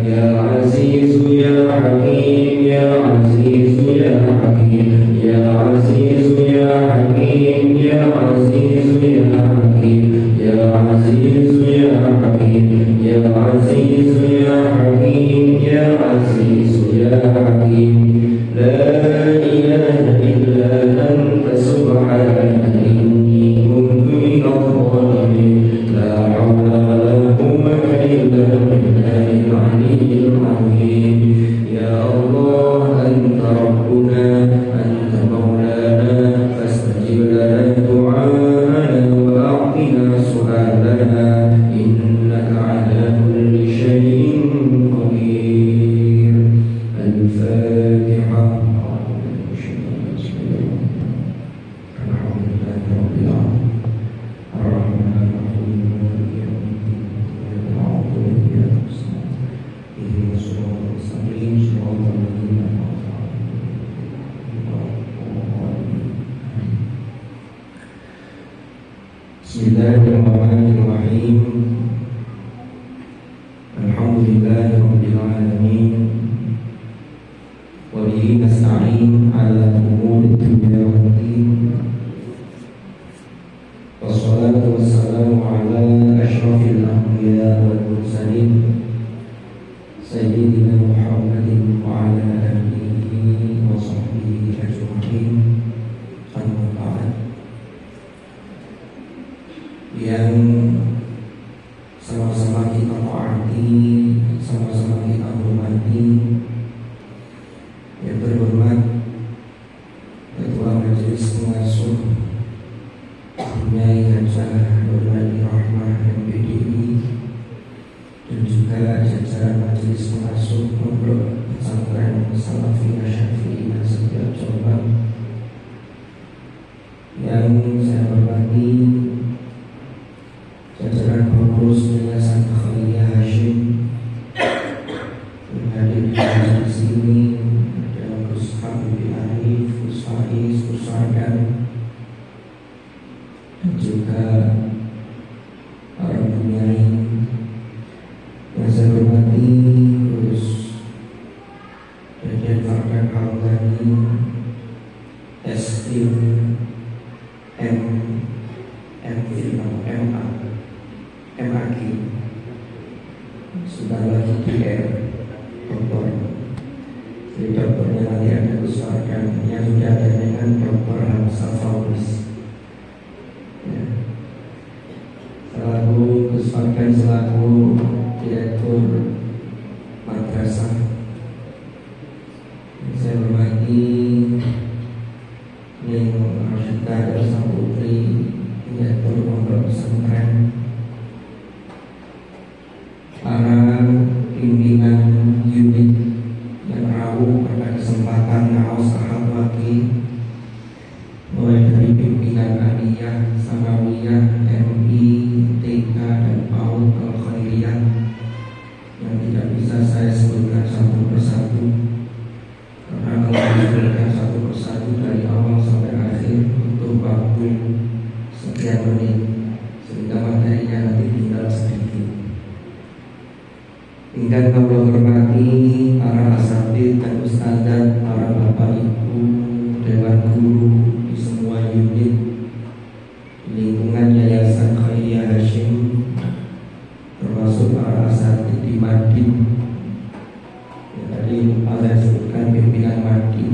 Ya عزيز يا حكيم يا عزيز يا حكيم يا عزيز يا حكيم يا عزيز يا حكيم يا عزيز يا حكيم يا عزيز يا حكيم يا عزيز يا حكيم لا إله إلا أنت سبحانك إني كنت من الظالمين لا حول ولا قوة إلا بالله العلي العظيم يا الله أنت ربنا أنت مولانا فاستجب لنا دعاءنا وأعطنا سؤالنا إنك على كل شيء قدير. الفاتحة. Bismillahirrahmanirrahim. Alhamdulillahirabbil alamin. Wa bihi nasta'in 'ala umuri dunya waddin. Wassalatu wassalamu 'ala asyrafil anbiya wal mursalin sayyidina Muhammadin wa 'ala alihi wa sahbihi ajma'in. Amma ba'd. Yang sama-sama kita taati, sama-sama kita hormati, yang terhormat Ketua Majelis Pengasuh Kiai Hajar Nur Hadi Rahmah MPDI, dan juga jajaran Majelis Pengasuh Pondok Pesantren Salafiyah Syafi'iyah setiap cabang. Yang saya hormati jajaran pengurus Yayasan Khairiyah Hashim yang hadir di sini, ada Gus Habib Arif, Gus Faiz, Gus Arkan, dan juga para penyaring yang saya hormati, Gus Deden Farkan Hamdani, Estim MAG, sudah lagi DR, doktor. Jadi dokternya nanti ada Gus Farkan, yang sudah ada dengan Dr. Hamzah Fauzi. Ya. Selaku Gus Farkan selaku direktur madrasah, saya hormati yang Rasyida Darsa Putri, direktur pondok pesantren, para pimpinan unit yang rawuh pada kesempatan Naos Ahad Waki, mulai dari pimpinan Aliyah, Sanawiyah, MI, TK, dan PAUD Al-Khairiyah, yang tidak bisa saya sebutkan satu persatu, karena kalau disebutkan satu persatu dari awal sampai akhir butuh waktu sekian menit, sehingga materinya nanti tinggal sedikit. Hingga Allah hormati para asatidz dan ustadzat, para bapak ibu, dewan guru di semua unit lingkungan Yayasan Khairiyah Hashim, termasuk para asatidz di Madin. Ya, tadi lupa saya sebutkan pimpinan Madin,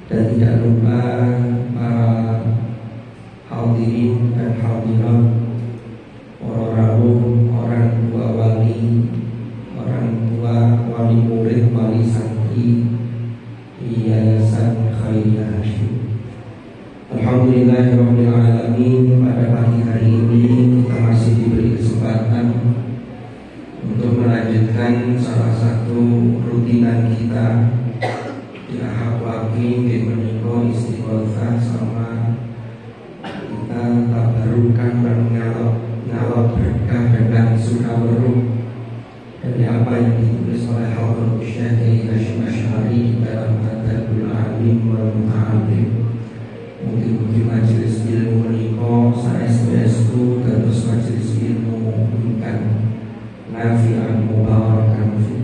dan tidak lupa para hadirin dan hadirat, para rawuh, orang tua wali, orang tua wali murid, wali santri di Yayasan Khairiyah Hashim. Alhamdulillahirabbil alamin. Pada pagi hari ini kita masih diberi kesempatan untuk melanjutkan salah satu rutinan kita di Ahad Waki, di menika istighosah sama kita tabarukan dan ngalor berkah dengan sukaweruh dari apa yang ditulis oleh Hadratus Syekh Hasyim Asy'ari dalam Adabul Alim wal Muta'allim. Mugi-mugi majelis ilmu menika saestu-estu dados majelis ilmu ingkang nafi'an mubarakan fid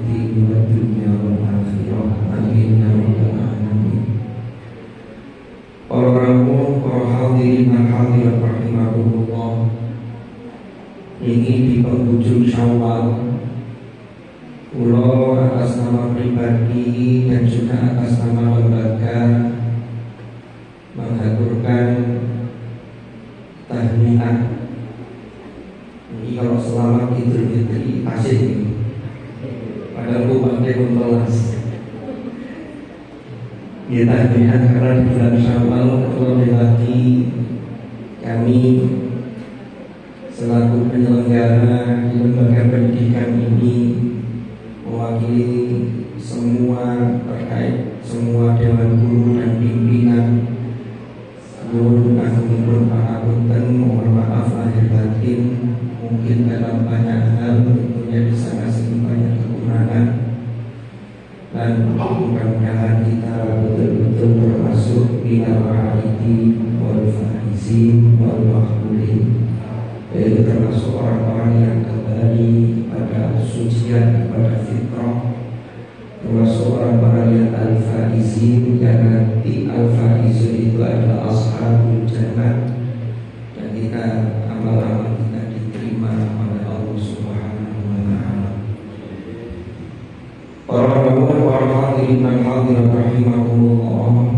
pribadi dan juga atas nama lembaga mengaturkan tahniah. Ini kalau selamat Idul Fitri asik ini. Padahal aku pakai kontrolas. Ya tahniah karena di bulan Syawal terlebih lagi kami selaku penyelenggara di lembaga pendidikan ini mewakili semua terkait, semua dewan guru dan pimpinan seluruh agung para punten, mohon maaf lahir batin. Mungkin dalam banyak hal tentunya di sana sini banyak kekurangan, dan mudah-mudahan kita betul-betul termasuk minal aidin wal faizin wal maqbulin, yaitu termasuk orang-orang yang kembali pada sucian, pada fitrah, termasuk orang-orang yang al-faizin, yang nanti al-faizun itu adalah ashabul jannah, dan kita amal-amal kita diterima oleh Allah Subhanahu wa ta'ala. Para hadirin dan hadirat rahimakumullah,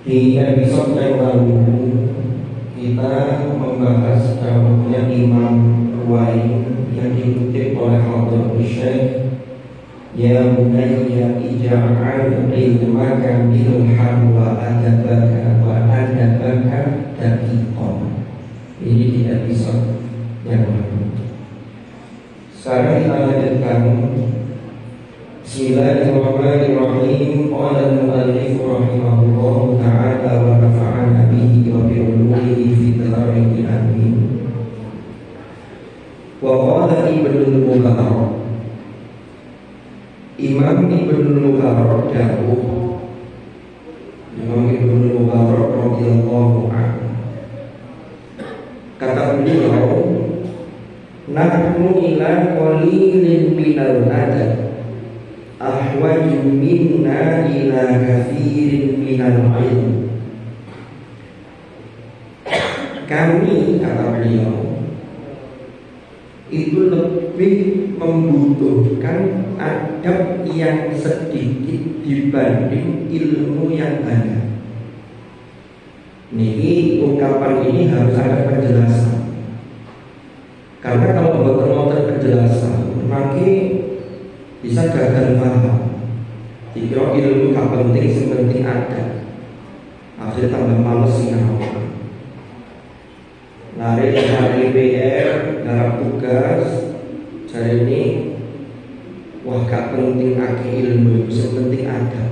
di episode yang lalu kita membahas dawuhnya Imam Ruwa'i yang dikutip oleh Hadratus Syekh, ya bunayya ij'al ilmaka milhan wa adabaka daqiqan. Ini di episode yang lalu. Sekarang kita lanjutkan. Bismillahirrahmanirrahim. Qala al-mu'allif rahimahullahu ta'ala wa nafa'ana bihi wa bi'ulumihi fi darin amin. Wa qala Ibnul Mubarak, Imam Ibnul Mubarak dawuh, Imam Ibnul Mubarak radhiyallahu anhu, kata beliau, nahnu ila qalilin minal adab ahwaju minna ila kathirin minal ilm. Kami, kata beliau, itu lebih membutuhkan adab yang sedikit dibanding ilmu yang banyak. Niki ungkapan ini harus ada penjelasan, karena kalau betul mau penjelasan nanti bisa gagal paham. Dikira ilmu gak penting, yang penting ada, akhirnya tambah males sinau. Lari dari PR, garap tugas, cari ini, wah gak penting akeh ilmu, yang penting ada.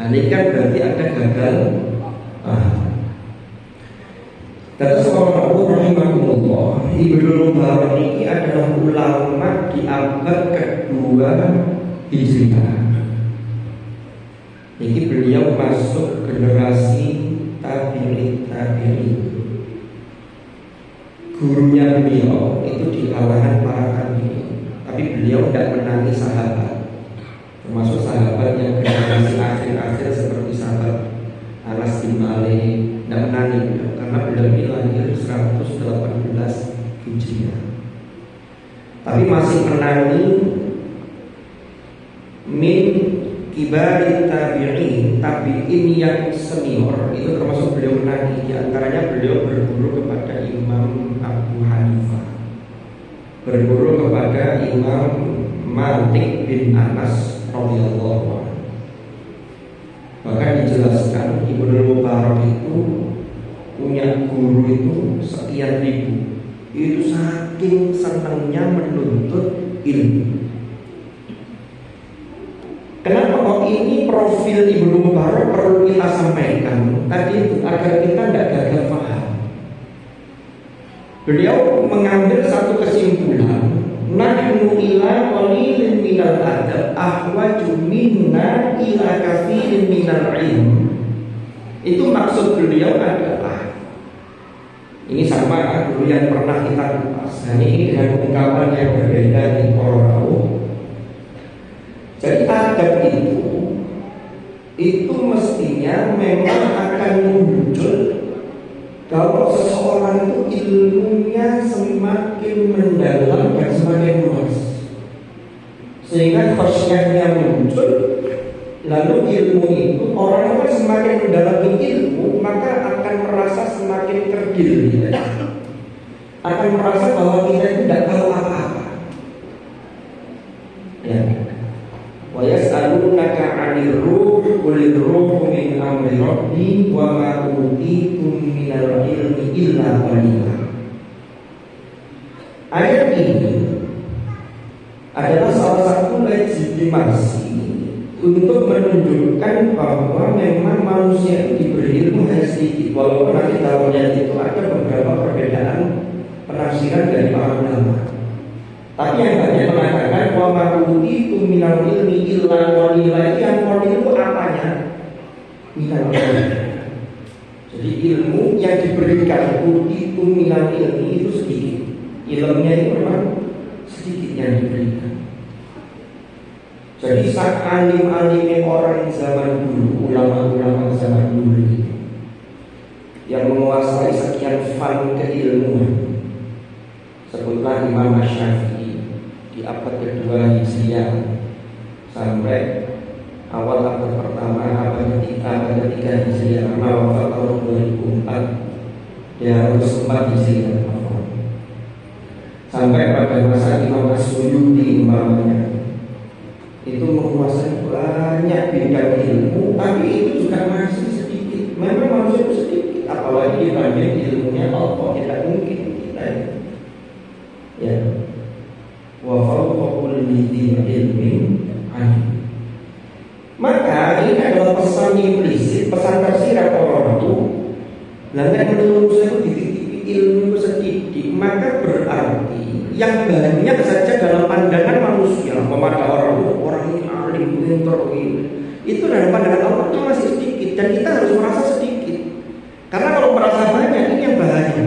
Nah ini kan berarti ada gagal. Terus Allah rahimahullah, Ibnul Mubarak ini adalah ulama di abad kedua Hijriah. Ini beliau masuk generasi tabi'in. Gurunya beliau itu di kalangan para tabi'in, tapi beliau tidak menangi sahabat, termasuk sahabat yang generasi akhir-akhir seperti sahabat Anas bin Malik, tidak menangi beliau, karena beliau ini lahir 118 Hijriah. Tapi masih menangi min kibari tabi'in yang senior, itu termasuk beliau menangi. Di antaranya beliau berguru kepada Imam Abu Hanifah, berguru kepada Imam Malik bin Anas radhiyallahu anhu. Bahkan dijelaskan Ibnul Mubarak itu punya guru itu sekian ribu. Itu saking senangnya menuntut ilmu. Kenapa kok ini profil Ibnu Mubarak perlu kita sampaikan tadi itu, agar kita tidak gagal paham. Beliau mengambil satu kesimpulan, nahnu ila qalilin minal adab ahwaju minna ila kathirin minal ilm. Itu maksud beliau adalah, ini sama dulu yang pernah kita kupas. Nah, ini dengan ungkapan yang berbeda di Korau. Jadi adab itu mestinya memang akan muncul kalau seseorang itu ilmunya semakin mendalam dan semakin luas, sehingga khosyahnya muncul. Lalu ilmu itu, orang yang semakin mendalami ilmu maka akan merasa semakin kerdil ya. Akan merasa bahwa kita itu tidak tahu apa-apa ya. Wa yas'alunaka 'anil ruh qul ruhu min amri rabbi wa ma utitum minal ilmi illa qalila. Ayat ini adalah salah satu legitimasi untuk menunjukkan bahwa memang manusia itu diberi ilmu hanya sedikit, walaupun nanti dalamnya itu ada beberapa perbedaan penafsiran dari para ulama. Tapi yang banyak mengatakan wa ma utitum minal ilmi illa qalila, yang qalil itu apanya? Minal ilmi. Jadi ilmu yang diberikan utitum minal ilmi itu sedikit. Ilmunya itu memang sedikit yang diberikan. Jadi saat alim-alimnya orang zaman dulu, ulama-ulama zaman dulu itu, yang menguasai sekian fan keilmuan, sebutlah Imam Syafi'i di abad kedua Hijriah sampai awal abad pertama, abad ketiga Hijriah, karena wafat tahun 2004, dia harus 4 Hijriah, sampai pada masa Imam As-Suyuti umpamanya, itu menguasai banyak bidang ilmu, tapi itu juga masih sedikit. Memang manusia itu sedikit, apalagi dibanding ilmunya Allah, tidak mungkin kita ya. Wa fawqa kulli dzi ilmin alim. Maka ini adalah pesan implisit, pesan tersirat orang itu. Lantas menurut saya itu dititipi ilmu sedikit, maka berarti yang banyak saja dalam pandangan manusia, pada orang ini alim, pintar, itu dalam pandangan Allah itu masih sedikit, dan kita harus merasa sedikit. Karena kalau merasa banyak, ini yang bahaya.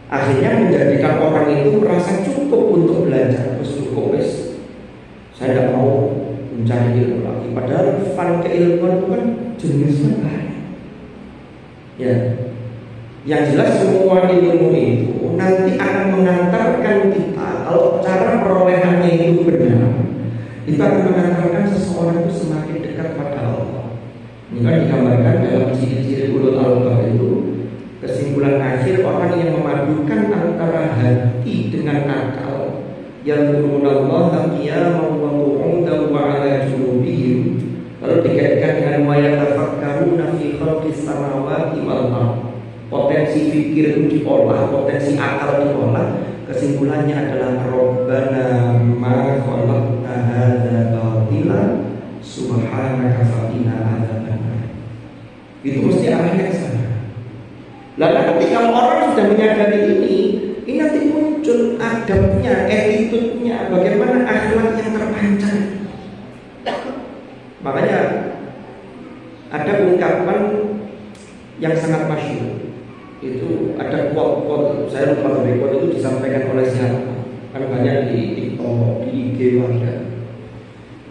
Akhirnya menjadikan orang itu merasa cukup untuk belajar, cukup wes. Saya tidak mau mencari ilmu lagi. Padahal fan keilmuan itu kan jenisnya banyak. Ya. Yang jelas semua ilmu itu nanti akan mengantarkan kita, kalau cara perolehannya itu benar, itu akan mengantarkan seseorang itu semakin dekat pada Allah. Ini kan digambarkan dalam ciri-ciri ulul albab itu. Kesimpulan akhir, orang yang memadukan antara hati dengan akal, yang berunallaha qiyaman wa qu'udan wa 'ala junubihim, lalu dikaitkan dengan wa yatafakkaruna fi khalqis samawati wal ardh. Potensi fikir itu diolah, potensi akal diolah. Kesimpulannya adalah Rabbana ma khalaqta hadza batila subhanaka faqina adzabannar. Itu mesti arahnya ke sana. Lalu ketika orang sudah menyadari ini nanti muncul adabnya, attitude-nya, bagaimana akhlak yang terpancar. Makanya ada ungkapan yang sangat masyhur. Itu ada quote, saya lupa dari quote itu disampaikan oleh siapa, kan banyak di TikTok, di IG ada.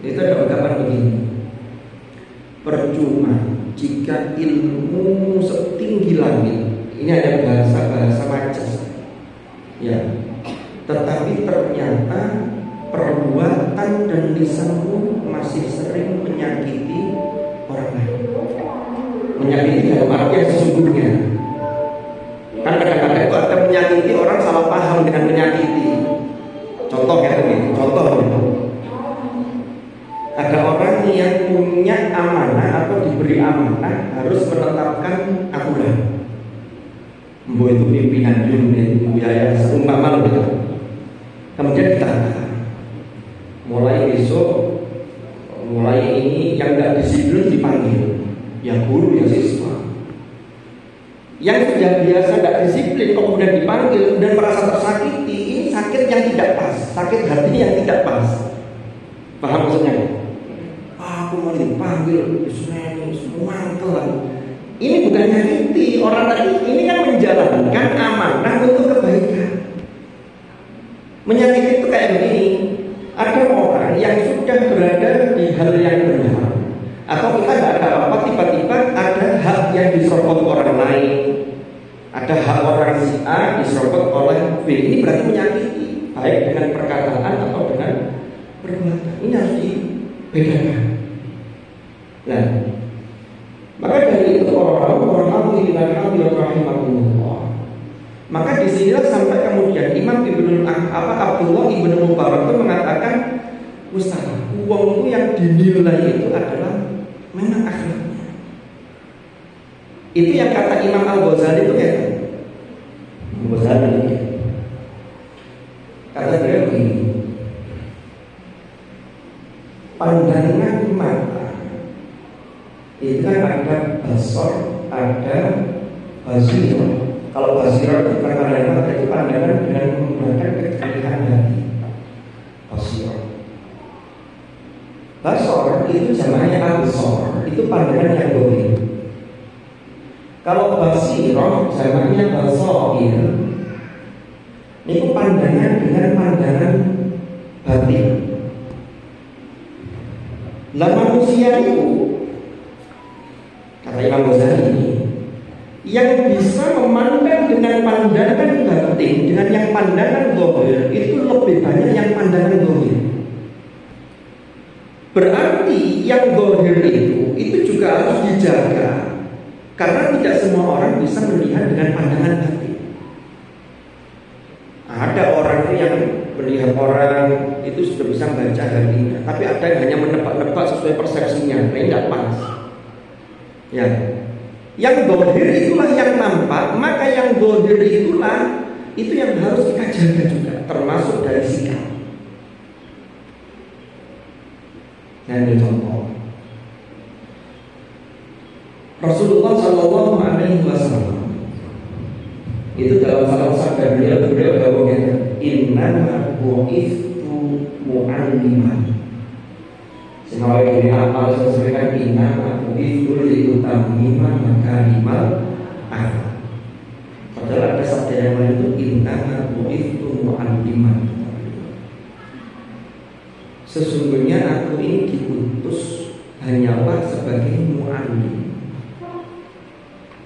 Itu ada ungkapan begini: percuma jika ilmu setinggi langit. Ini ada bahasa majas ya, tetapi ternyata perbuatan dan lisanmu masih sering menyakiti orang lain. Menyakiti dalam arti yang sesungguhnya. Kan kadang-kadang itu ada menyakiti orang salah paham dengan menyakiti. Contoh ya, contoh gitu. Ada orang yang punya amanah atau diberi amanah harus menetapkan aturan. Mbok itu pimpinan unit yayasan umpama gitu. Kemudian ditata. Mulai besok, mulai ini yang tidak disiplin dipanggil. Ya guru, ya siswa. Yang sudah biasa tidak disiplin kemudian dipanggil dan merasa tersakiti, ini sakit yang tidak pas, sakit hati yang tidak pas. Paham maksudnya? Aku mau dipanggil, semua telan. Ini bukan nyakiti orang tadi, ini kan menjalankan amanah untuk kebaikan. Menyakiti itu kayak begini. Ada orang yang sudah berada di hal yang benar, atau kita tidak ada apa, tiba-tiba ada hak yang diserobot orang lain, ada hak orang si A diserobot oleh B. Ini berarti menyakiti, baik dengan perkataan atau dengan perbuatan. Ini harus dibedakan. Nah, maka dari itu orang maka disinilah sampai kemudian Imam Abdullah ibnu Mubarak itu mengatakan, Ustaz, uang itu yang dinilai itu adalah memang akhlaknya. Itu yang kata Imam Al-Ghazali itu ya. Al-Ghazali kata beliau begini, pandangan mata itu kan ada basor, ada basirah. Kalau basirah itu pandangan mata itu pandangan dengan menggunakan kecerdasan hati. Basirah. Basor itu jamaknya absor, itu pandangan yang boleh. Kalau basirah jamaknya basoir, itu pandangan dengan pandangan batin. Lah manusia itu, kata Imam Ghazali ini, yang bisa memandang dengan pandangan batin, dengan yang pandangan zahir, itu lebih banyak yang pandangan zahir. Berarti yang zahir itu juga harus dijaga, karena tidak semua orang bisa melihat dengan pandangan batin. Ada orang yang melihat orang itu sudah bisa membaca hatinya, tapi ada yang hanya menebak-nebak sesuai persepsinya. Nah, ini tidak pas. Ya, yang zahir itulah yang nampak, maka yang zahir itulah itu yang harus kita jaga juga, termasuk dari sikap. Nah, ini contoh. Rasulullah Shallallahu Alaihi Wasallam itu dalam salah sabda beliau bahwa inna bu'ithtu mu'alliman. Sehingga dari amal sesuaikan inna bu'ithtu liutammima makarimal akhlak. Padahal ada sabda yang lain itu inna bu'ithtu mu'alliman. Sesungguhnya aku ini diutus hanyalah sebagai mu'allim.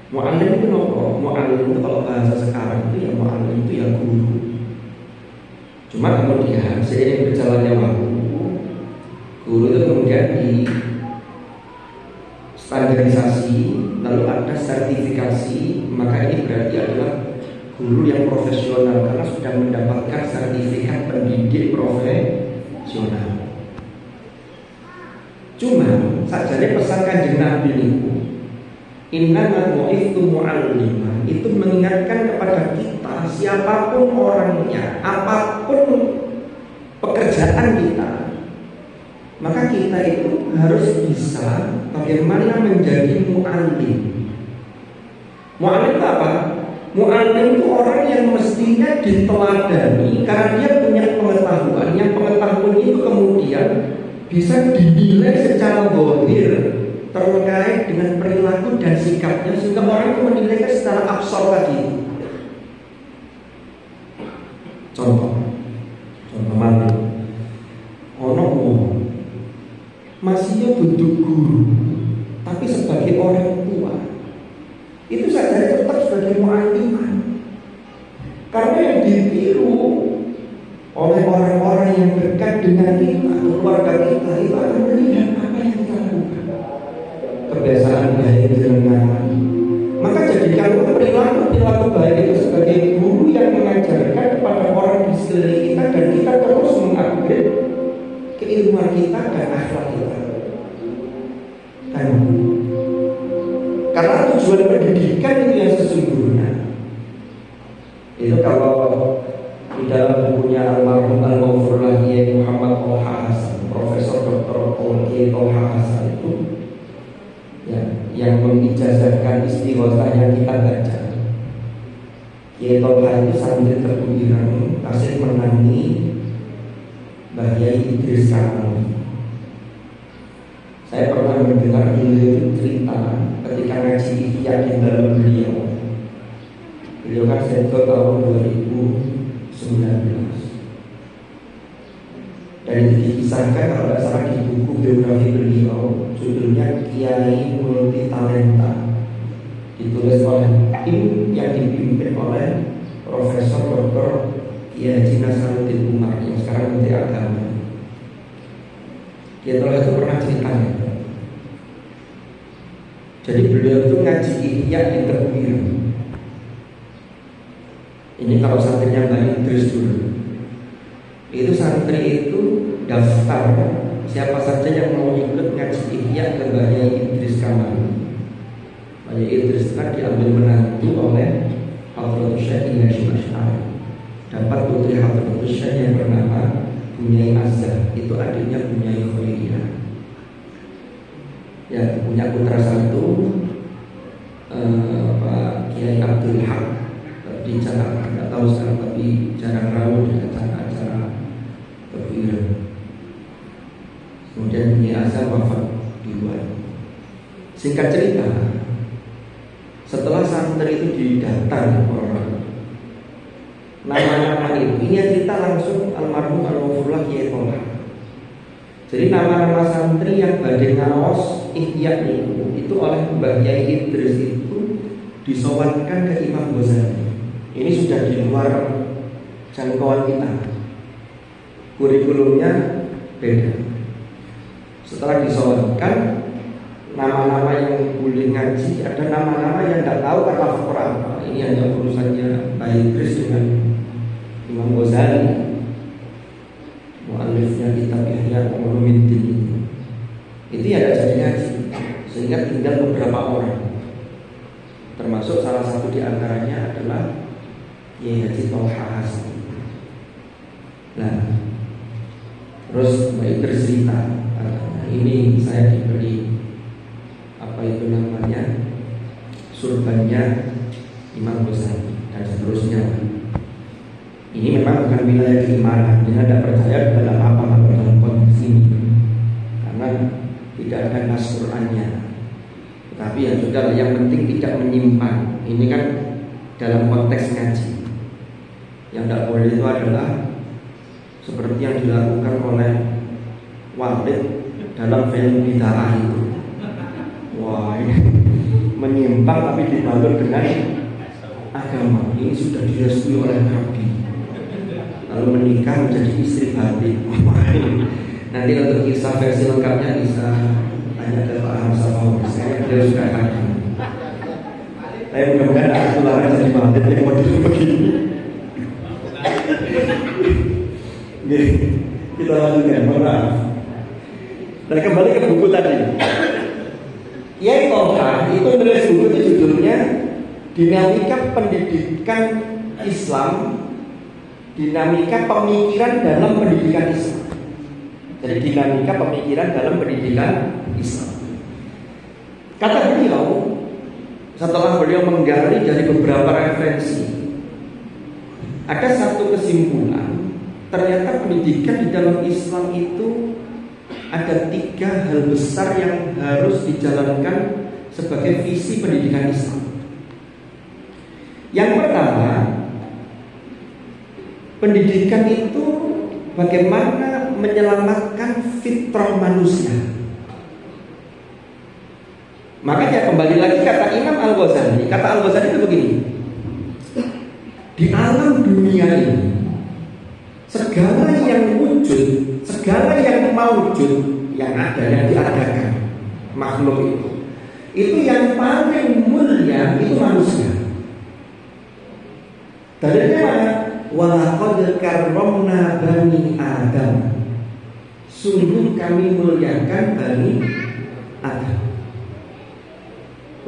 Mu'allim itu apa? Mu'allim itu kalau bahasa sekarang itu ya mu'allim itu ya guru. Cuma kemudian seiring berjalannya waktu, guru itu kemudian di standarisasi, lalu ada sertifikasi, maka ini berarti adalah guru yang profesional karena sudah mendapatkan sertifikat pendidik profesional. Cuma sajane pesan Kanjeng Nabi niku, inna bu'ithtu mu'alliman, itu mengingatkan kepada kita, siapapun orangnya, apapun pekerjaan kita, maka kita itu harus bisa bagaimana menjadi mu'allim. Mu'allim itu apa? Mu'allim itu orang yang mestinya diteladani karena dia punya pengetahuan, yang pengetahuan itu kemudian bisa dinilai secara zahir terkait dengan perilaku dan sikapnya, sehingga orang itu menilainya secara absor tadi. Contoh mana? Ono masihnya duduk guru, tapi sebagai orang tua itu saja tetap sebagai mu'alliman. Karena yang ditiru oleh orang-orang yang dekat dengan kita, keluarga kita, itu akan melihat apa yang kita lakukan, kebiasaan baik dengan. Maka jadikan perilaku baik itu sebagai guru yang mengajarkan kepada orang di sekeliling kita, dan kita terus mengupgrade keilmuan kita dan akhlak kita. Karena tujuan pendidikan itu yang sesungguhnya itu kalau di dalam bukunya almarhum al-Maghfurlah Kiai Muhammad Thalha Hasan, Profesor Dr. Kiai Thalha Hasan itu ya, yang mengijazahkan istighosah yang kita baca. Kiai Thalha itu sambil tergugiran kasih menangi Mbah Yai Idris Kamil. Saya pernah mendengar beliau cerita ketika ngaji ihya di dalam beliau. Beliau kan setor tahun 2019. Dan itu dikisahkan kalau tidak salah di buku biografi beliau, judulnya Kiai Multi Talenta, ditulis oleh tim yang dipimpin oleh Profesor Dr. Kiai Haji Nasaruddin Umar yang sekarang Menteri Agama. Kiai Tolha itu pernah ceritanya. Jadi beliau itu ngaji Ihya di Tebuireng. Ini kalau santrinya Mbak Idris dulu. Itu santri itu daftar siapa saja yang mau ikut ngaji Ihya ke Mbak Idris Kamal. Mbak Idris kan diambil menantu oleh Hadratus Syekh Hashim Asy'ari. Dapat putri Hadratus Syekh yang bernama Bunyai Azhar, itu adiknya Bunyai Khairiyah. Ya, punya putra satu Pak Kiai Abdul Haq di Jakarta, nggak tahu sekarang, tapi jarang rawuh di acara Tebuireng. Kemudian Bunyai Azhar wafat di luar. Singkat cerita, setelah santri itu didaftar orang, nama-nama itu, ini cerita langsung almarhum Al-Ghafurullah Kiai Tolha. Jadi nama-nama santri yang badai ngaos Ihya itu oleh Mbak Yai Idris itu disowankan ke Imam Ghazali. Ini sudah di luar jangkauan kita. Kurikulumnya beda. Setelah disowankan, nama-nama yang boleh ngaji, ada nama-nama yang tidak tahu kata Al-Quran apa. Ini hanya urusannya Mbak Idris dengan Imam Ghazali, mu'allifnya kitab Ihya Ulumuddin. Itu ya tidak jadi ngaji, sehingga tinggal beberapa orang. Termasuk salah satu di antaranya adalah Kiai Haji Tolha Hasan. Nah, terus Mbak Idris cerita, ini saya diberi apa itu namanya surbannya Imam Ghazali dan seterusnya. Ini memang bukan wilayah keimanan. Dia tidak percaya dalam apa dalam konteks ini, karena tidak ada nas Qur'annya. Tapi ya sudah, yang penting tidak menyimpan. Ini kan dalam konteks ngaji. Yang tidak boleh itu adalah seperti yang dilakukan oleh Walid dalam film Bid'ah itu. Wah, ini menyimpang tapi dibalur dengan agama. Ini sudah direstui oleh Nabi, lalu menikah menjadi istri Habib. Nanti untuk kisah versi lengkapnya bisa tanya ke Pak Hamzah Fahmi. Saya beliau sudah hadir. Saya mudah-mudahan ada ketularan jadi Habib yang model begini. Kita lanjutkan, mohon maaf. Dan kembali ke buku tadi. Kiai Tolha itu menulis buku itu judulnya Dinamika Pendidikan Islam, Dinamika Pemikiran dalam Pendidikan Islam. Jadi dinamika pemikiran dalam pendidikan Islam. Kata beliau, setelah beliau menggali dari beberapa referensi, ada satu kesimpulan, ternyata pendidikan di dalam Islam itu ada 3 hal besar yang harus dijalankan sebagai visi pendidikan Islam. Yang pertama, pendidikan itu bagaimana menyelamatkan fitrah manusia. Makanya kembali lagi kata Imam Al-Ghazali, kata Al-Ghazali itu begini: di alam dunia ini segala yang wujud, segala yang mawujud, yang ada, yang diadakan makhluk itu yang paling mulia itu manusia. Dalilnya mana? Walaqad karramna bani Adam. Sungguh kami muliakan bani Adam.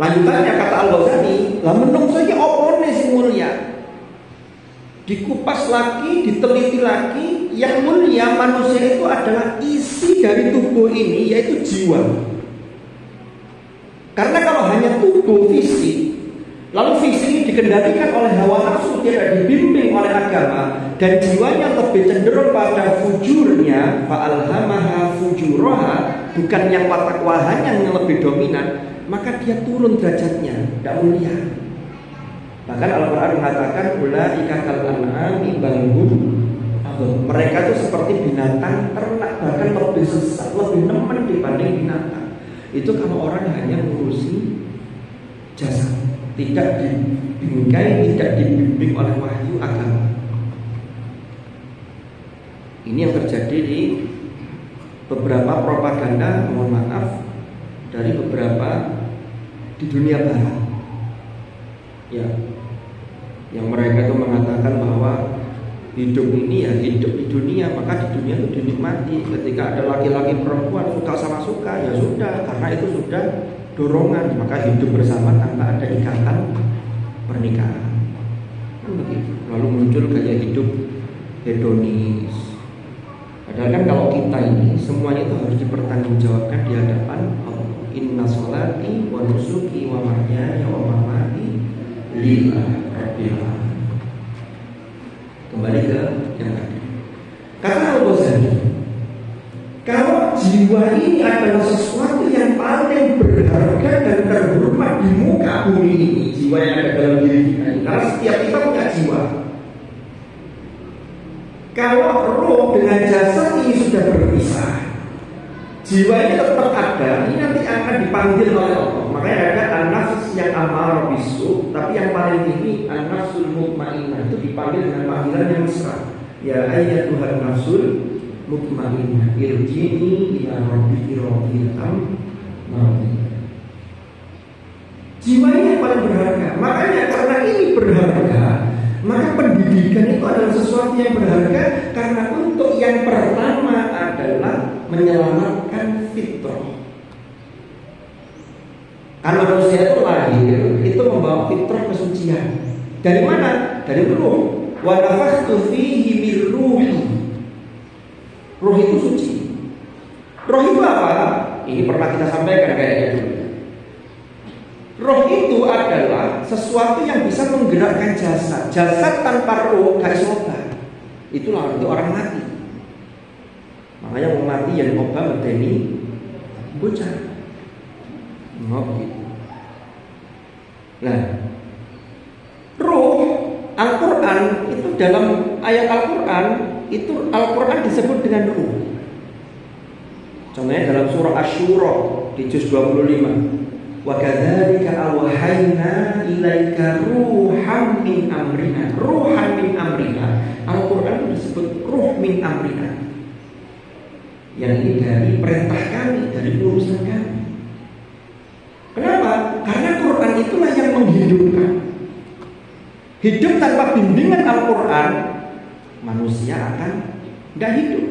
Lanjutannya kata Al-Ghazali, lah menungso iki opone sing mulia. Dikupas lagi, diteliti lagi, yang mulia manusia itu adalah isi dari tubuh ini, yaitu jiwa. Karena kalau hanya tubuh fisik, lalu visi ini dikendalikan oleh hawa nafsu, tidak dibimbing oleh agama, dan jiwanya lebih cenderung pada fujurnya, fa'alhamaha fujuraha, bukan yang watakwahannya yang lebih dominan, maka dia turun derajatnya, tidak mulia. Bahkan Al-Quran mengatakan ulaika kal an'ami bal hum adall. Mereka itu seperti binatang ternak, bahkan lebih sesat, lebih nemen dibanding binatang. Itu kalau orang hanya mengurusi jasad, tidak dibingkai, tidak dibimbing oleh wahyu agama. Ini yang terjadi di beberapa propaganda, mohon maaf, dari beberapa di dunia barat, ya, yang mereka itu mengatakan bahwa hidup ini ya hidup di dunia, maka di dunia itu dinikmati. Ketika ada laki-laki perempuan suka sama suka, ya sudah, karena itu sudah dorongan, maka hidup bersama tanpa ada ikatan pernikahan. Kan begitu. Lalu muncul gaya hidup hedonis. Padahal kan kalau kita ini semuanya itu harus dipertanggungjawabkan di hadapan Allah. Inna sholati wa nusuki wa mahyaya wa mamati lillahi rabbil alamin. Kembali ke yang tadi. Kata Al-Ghazali, kalau jiwa ini adalah sesuatu yang paling berharga dan terhormat di muka bumi ini, jiwa yang ada dalam diri kita ini, karena setiap kita punya jiwa. Kalau roh dengan jasad ini sudah berpisah, jiwa ini tetap ada, ini nanti akan dipanggil oleh Allah. Makanya ada an-nafs yang amarah bisu, tapi yang paling tinggi an-nafsul mutmainnah, itu dipanggil dengan panggilan yang mesra. Ya ayyatuhan nafsul mutmainnah, irji'i ila rabbiki radiyatan mardiyah. Jiwa ini yang paling berharga. Makanya karena ini berharga, maka pendidikan itu adalah sesuatu yang berharga. Karena untuk yang pertama adalah menyelamatkan fitrah. Kalau manusia itu lahir, itu membawa fitrah kesucian. Dari mana? Dari ruh. Wa nafakhtu fihi min ruhi. Ruh itu suci. Ruh itu apa? Ini pernah kita sampaikan kayaknya dulu. Roh itu adalah sesuatu yang bisa menggerakkan jasad. Jasad tanpa roh gak sobat. Itulah itu orang mati. Makanya mau mati yang obat medeni bocah. Gitu. Nah, roh Al-Quran itu dalam ayat Al-Quran itu Al-Quran disebut dengan ruh. Contohnya dalam surah Asy-Syura di juz 25. Wa kadzalika awhayna ilaika ruham min amrina. Ruhan min amrina. Al-Quran itu disebut ruh min amrina. Yang ini dari perintah kami, dari urusan kami. Kenapa? Karena Quran itulah yang menghidupkan. Hidup tanpa bimbingan Al-Quran, manusia akan tidak hidup.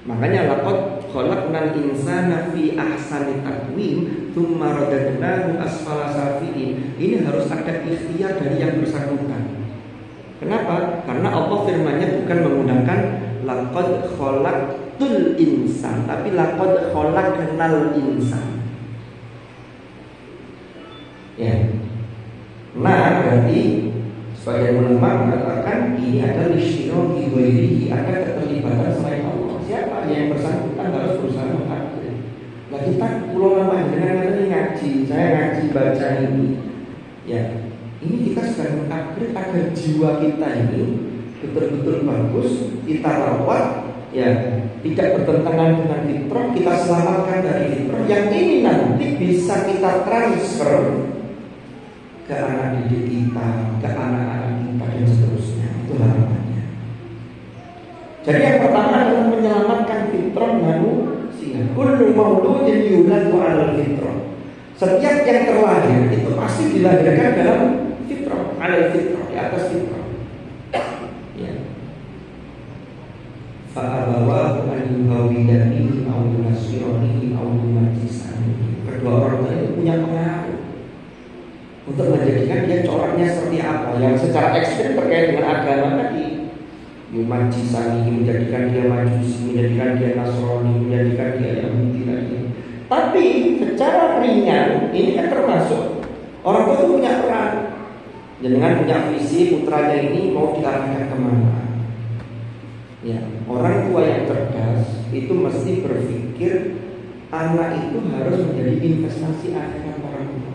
Makanya laqad khalaqnal insana fi ahsani taqwim tsumma radadnahu asfala safilin. Ini harus ada ikhtiar dari yang bersangkutan. Kenapa? Karena Allah firman-Nya bukan menggunakan laqad khalaqtul insan, tapi laqad khalaqnal insan. Ya. Nah, berarti sebagian ulama mengatakan ini adalah isyiraki ghairihi, ada keterlibatan selain Allah. Siapa yang bersangkutan harus berusaha mengakui. Nah, kita ulama dengan ngaji, saya ngaji baca ini. Ya, ini kita sedang mengakui agar jiwa kita ini betul-betul bagus, kita rawat, ya, tidak bertentangan dengan fitrah, kita selamatkan dari fitrah. Yang ini nanti bisa kita transfer ke anak didik kita, ke anak-anak kita dan seterusnya. Itu harapannya. Jadi yang pertama adalah menyelamatkan fitrah manusia. Kullu mauludin yuladu 'alal fitrah. Setiap yang terlahir itu pasti dilahirkan dalam fitrah, 'alal fitrah, di atas fitrah. Ya. Fa abawahu an yuhawidanihi aw yunasiranihi aw yumajjisanihi. Kedua orang tua itu punya pengaruh untuk menjadikan dia coraknya seperti apa. Yang secara ekstrim terkait dengan agama tadi, yumajjisani, menjadikan dia majusi, menjadikan dia nasrani, menjadikan dia Yahudi tadi. Tapi secara ringan ini kan termasuk orang tua itu punya peran. Dengan punya visi putranya ini mau diarahkan kemana. Ya, orang tua yang cerdas itu mesti berpikir anak itu harus menjadi investasi akhirat orang tua.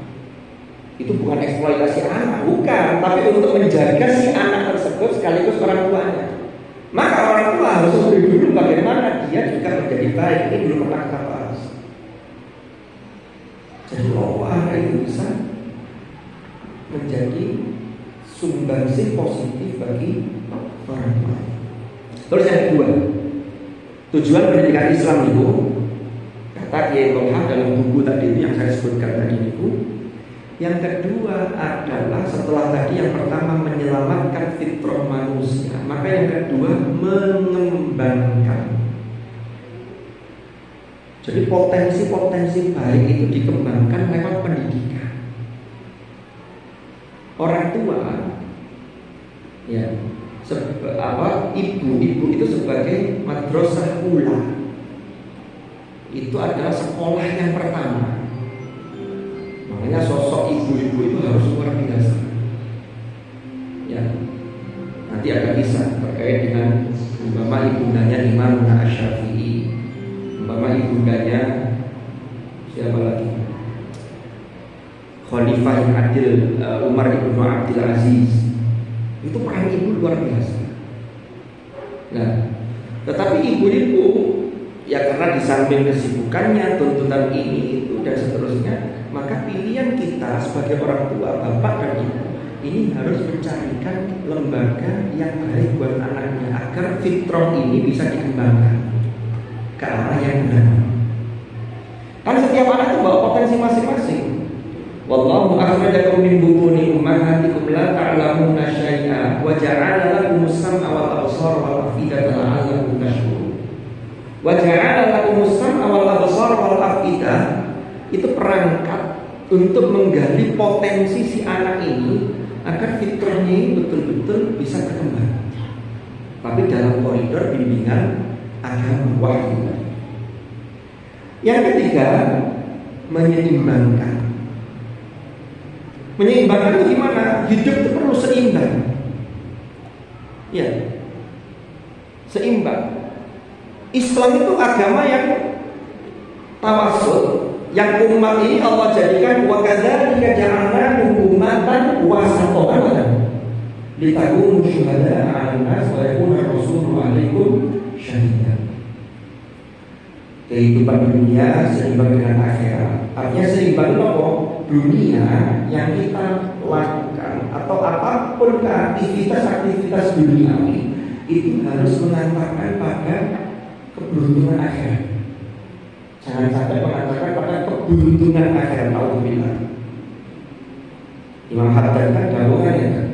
Itu bukan eksploitasi anak, bukan, tapi untuk menjaga si anak tersebut sekaligus orang tuanya. Maka orang tua harus lebih dulu bagaimana dia juga menjadi baik. Ini belum pernah kita bahas. Jadi anak itu bisa menjadi sumbangsih positif bagi orang tua. Terus yang kedua, Tujuan pendidikan Islam itu, kata Kiai Tolha dalam buku tadi itu yang saya sebutkan tadi itu, yang kedua adalah setelah tadi yang pertama menyelamatkan fitrah manusia, maka yang kedua mengembangkan. Jadi potensi-potensi baik itu dikembangkan lewat pendidikan. Orang tua, ya, ibu itu sebagai madrasah ula. Itu adalah sekolah yang pertama. Makanya sosok ibu-ibu itu harus luar biasa. Ya, nanti ada kisah terkait dengan umpama ibundanya Imam Asy-Syafi'i, umpama ibundanya siapa lagi? Khalifah yang adil, Umar ibn Abdul Aziz. Itu peran ibu luar biasa. Nah, tetapi ibu-ibu ya karena di samping kesibukannya, tuntutan ini itu dan seterusnya, maka pilihan kita sebagai orang tua, bapak dan ibu ini harus mencarikan lembaga yang baik buat anaknya agar fitrah ini bisa dikembangkan ke arah yang benar. Kan setiap anak itu bawa potensi masing-masing. Wallahu akhrajakum min butuni ummahatikum la ta'lamuna syai'a wa ja'ala lakumus sam'a wal absara wal afidata la'allakum tashkurun. Wa ja'ala lakumus sam'a wal absara wal afidah, itu perangkat untuk menggali potensi si anak ini agar fitrahnya ini betul-betul bisa berkembang. Tapi dalam koridor bimbingan agama wahyu. Yang ketiga, menyeimbangkan. Menyeimbangkan itu gimana? Hidup itu perlu seimbang. Ya, seimbang. Islam itu agama yang tawasul, yang umat ini Allah jadikan wa kadzalika ja'alnakum ummatan wasatan litakunu syuhada'a 'alan nas wa yakuna rasulu 'alaikum syahida. Kehidupan dunia seimbang dengan akhirat. Artinya seimbang itu apa? Dunia yang kita lakukan atau apapun aktivitas duniawi itu harus mengantarkan pada keberuntungan akhirat. Jangan sampai mengantarkan pada keberuntungan akhirat. Alhamdulillah. Imam Haddad kan dawuhan ya kan.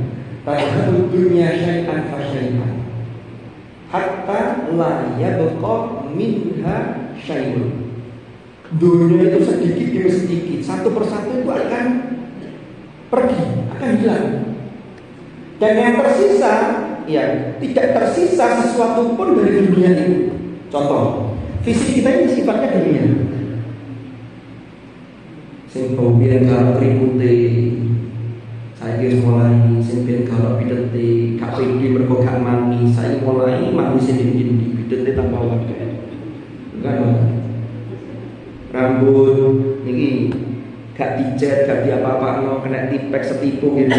Tadkhulu dunya syai'an fa syai'an hatta la yabqa minha syai'un. Dunia itu sedikit demi sedikit, satu persatu itu akan pergi, akan hilang. Dan yang tersisa, ya tidak tersisa sesuatu pun dari dunia ini. Contoh, fisik kita ini sifatnya dunia. Sing pembien kalau tribute, saya mulai sing kalau bidete, KPD mergo gak mani, saya mulai mani sing bidete tanpa waktu. Enggak dong. Rambut ini gak dicat, gak diapa-apa, kena tipek setipu gitu,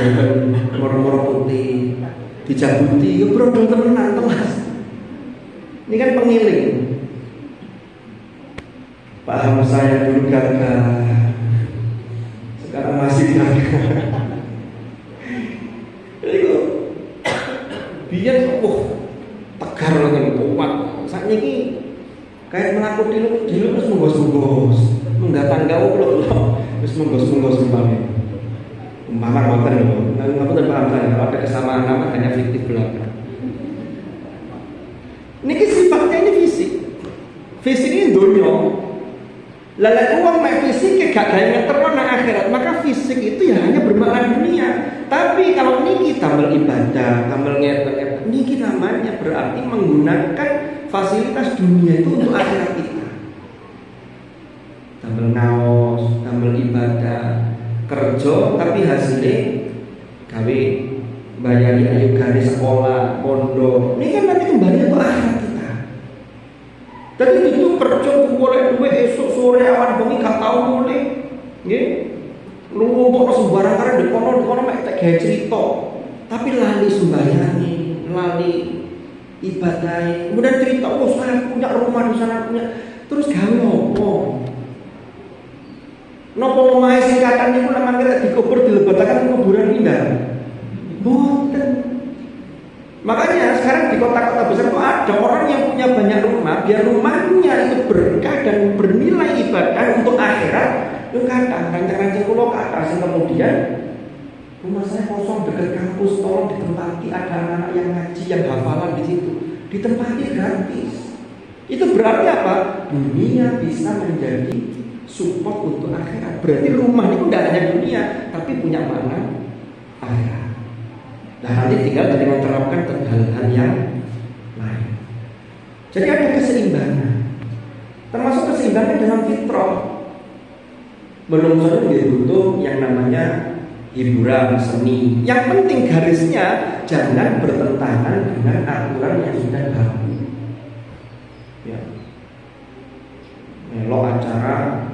moro-moro putih, dijabuti, ya brodol temenan telas. Ini kan pengiling. Paham saya dulu gagah, sekarang masih gagah. Jadi kok biar tegar lagi kuat. Saat ini kayak melakukan dulu terus menggos-menggos, menggatang gaul terus menggos-menggos umpama ngoten lho. Napa ten paham saya kalau ada kesamaan nama hanya fiktif belaka. Niki sifatnya ini fisik. Fisik ini dunia. Lalu uang mek fisik gak gawe ngeterno nang akhirat, maka fisik itu ya hanya bermakna dunia. Tapi kalau niki tambal ibadah, tambal ngeten-ngeten, niki namanya berarti menggunakan fasilitas dunia itu untuk akhirat kita. Tambal naos, tambal ibadah, kerja tapi hasilnya gawe bayari ayu garis sekolah, pondok. Ini kan nanti kembali ke akhirat kita. Tapi itu kerja boleh duwe esok sore awan bengi gak tau mulai. Nggih. Numpuk sembarang karena di kono mek tak gawe cerita. Tapi lali sembayange, lali ibadah. Kemudian cerita, oh saya punya rumah di sana punya. Terus gawe opo? Napa omahe singkatan niku nang mangkir dikubur dilebetaken kuburan indah. Boten. Makanya sekarang di kota-kota besar itu ada orang yang punya banyak rumah, rumah, biar rumahnya itu berkah dan bernilai ibadah untuk akhirat. Yo kadang rancang-rancang kula kata kemudian rumah saya kosong dekat kampus, tolong ditempati, ada anak yang ngaji, yang hafalan di situ, ditempati gratis. Itu berarti apa? Dunia bisa menjadi support untuk akhirat. Berarti rumah itu tidak hanya dunia, tapi punya makna akhirat. Nah nanti tinggal dengan terapkan hal-hal yang lain. Jadi ada keseimbangan, termasuk keseimbangan dalam fitrah. Belum butuh yang namanya hiburan seni. Yang penting garisnya jangan bertentangan dengan aturan yang sudah baku. Ya. Melok acara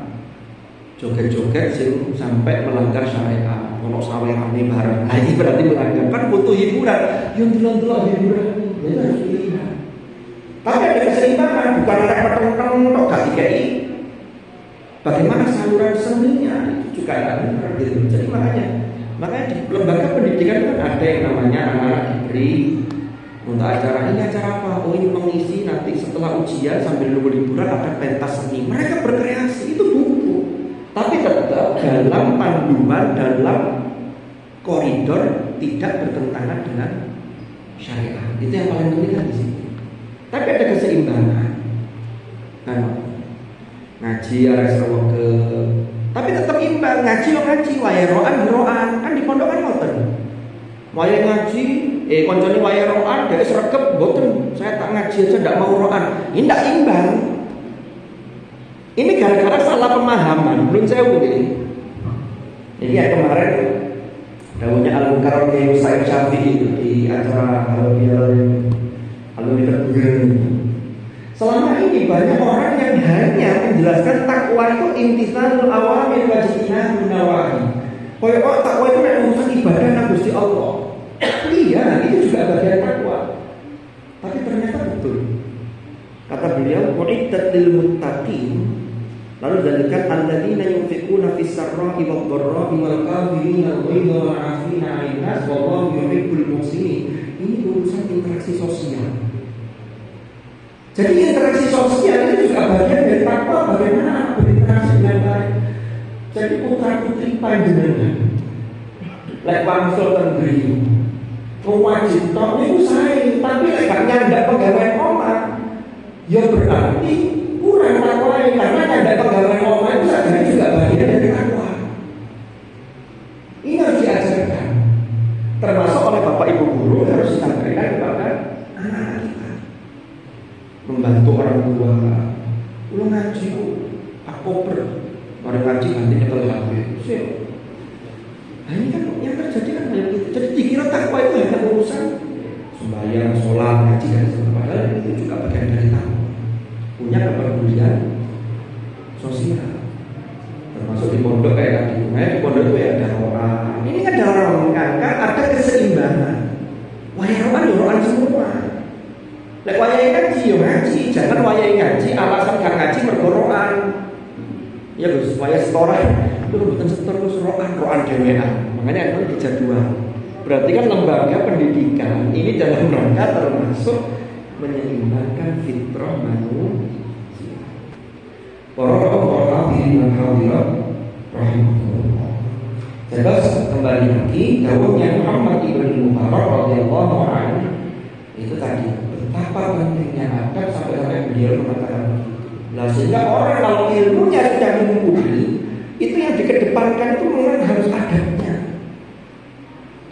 joget-joget sing sampai melanggar syariat. Ono sawerane bareng. Nah, ini berarti melanggar. Kan butuh hiburan. Yang delok-delok hiburan. Ya harus dilihat. Tapi ada keseimbangan, bukan anak peteng-peteng tok gak dikei. Bagaimana saluran seninya itu juga ada gitu. Jadi makanya di lembaga pendidikan kan ada yang namanya anak-anak diberi untuk acara ini acara apa? Oh ini mengisi nanti setelah ujian sambil nunggu liburan ada pentas seni. Mereka berkreasi itu buku, tapi tetap dalam panduan, dalam koridor tidak bertentangan dengan syariat. Itu yang paling penting kan di sini. Tapi ada keseimbangan. Nah, ngaji harus ke, tapi tetap imbang. Ngaji lo ngaji, wayah roan kan di pondok kan ngoten. Wayah ngaji, koncone wayah roan, dari sregep boten. Saya tak ngaji aja tidak mau roan. Ini tidak imbang. Ini gara-gara salah pemahaman. Belum saya begini. Ini ya kemarin daunnya Al-Mukarram Kiai Said Syafi'i itu di acara selama ini banyak orang yang hanya menjelaskan takwa itu imtitsalul awamir wa ijtinabun nawahi. Koyo takwa itu nek urusan ibadah nang Gusti Allah. Iya, itu juga bagian takwa. Tapi ternyata betul. Kata beliau, "Uiddat lil muttaqin." Lalu dalikan alladzina yunfiquna fis sarra'i wad dharra'i wal kadhimina al-ghaidha wal 'afina 'anil nas wallahu yuhibbul muhsinin. Ini urusan interaksi sosial. Jadi interaksi sosial itu juga bagian dari takwa, bagaimana berinteraksi dengan baik. Jadi putra putri panjenengan, lek wangsul ten griya, wajib tok niku sae, tapi lek gak nyandak pegawai omah, ya berarti kurang takwa karena nyandak pegawai omah itu sadari juga bagian dari takwa. Ini harus diajarkan, termasuk oleh bapak ibu guru harus disampaikan kepada anak-anak kita. Membantu orang tua, lu ngaji aku orang ngaji nanti nyetel HP. Nah ini kan yang terjadi kan banyak gitu. Jadi dikira takwa itu hanya urusan sembahyang, sholat, ngaji dan sebagainya. Padahal itu juga bagian dari takwa. Punya kepedulian sosial, termasuk di pondok kayak tadi. Nah di pondok itu ya ada orang. Ini kan ada orang mengangkat, ada keseimbangan. Wayahan semua. Lek wayahe ngaji yo ngaji, jangan wayahe ngaji alasan gak ngaji mergo roan. Ya Gus, wayah setoran itu mboten setor terus roan dhewean. Makanya itu dijadwal. Berarti kan lembaga pendidikan ini dalam rangka termasuk menyeimbangkan fitrah manusia. Para hadirin dan hadirat rahimahullah. Terus kembali lagi dawuhnya Muhammad ibn Mubarak radhiyallahu anhu itu tadi betapa pentingnya adab sampai beliau mengatakan begitu. Nah sehingga orang kalau ilmunya sudah mumpuni, itu yang dikedepankan itu memang harus adabnya.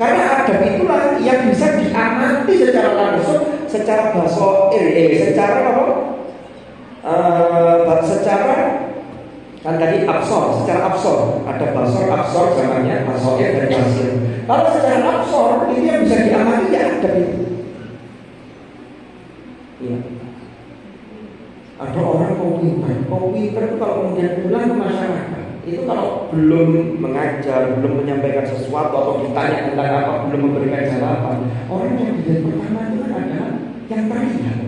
Karena adab itulah yang bisa diamati secara langsung, secara secara apa? Secara kan tadi secara absor ada absor namanya basoir dan basir. Kalau secara absor itu yang bisa diamati ya adab itu. Ya. Ada orang komputer itu kalau kemudian pulang ke masyarakat itu kalau belum mengajar, belum menyampaikan sesuatu atau ditanya tentang apa, belum memberikan jawaban, orang yang dilihat pertama itu kan adalah yang teriak.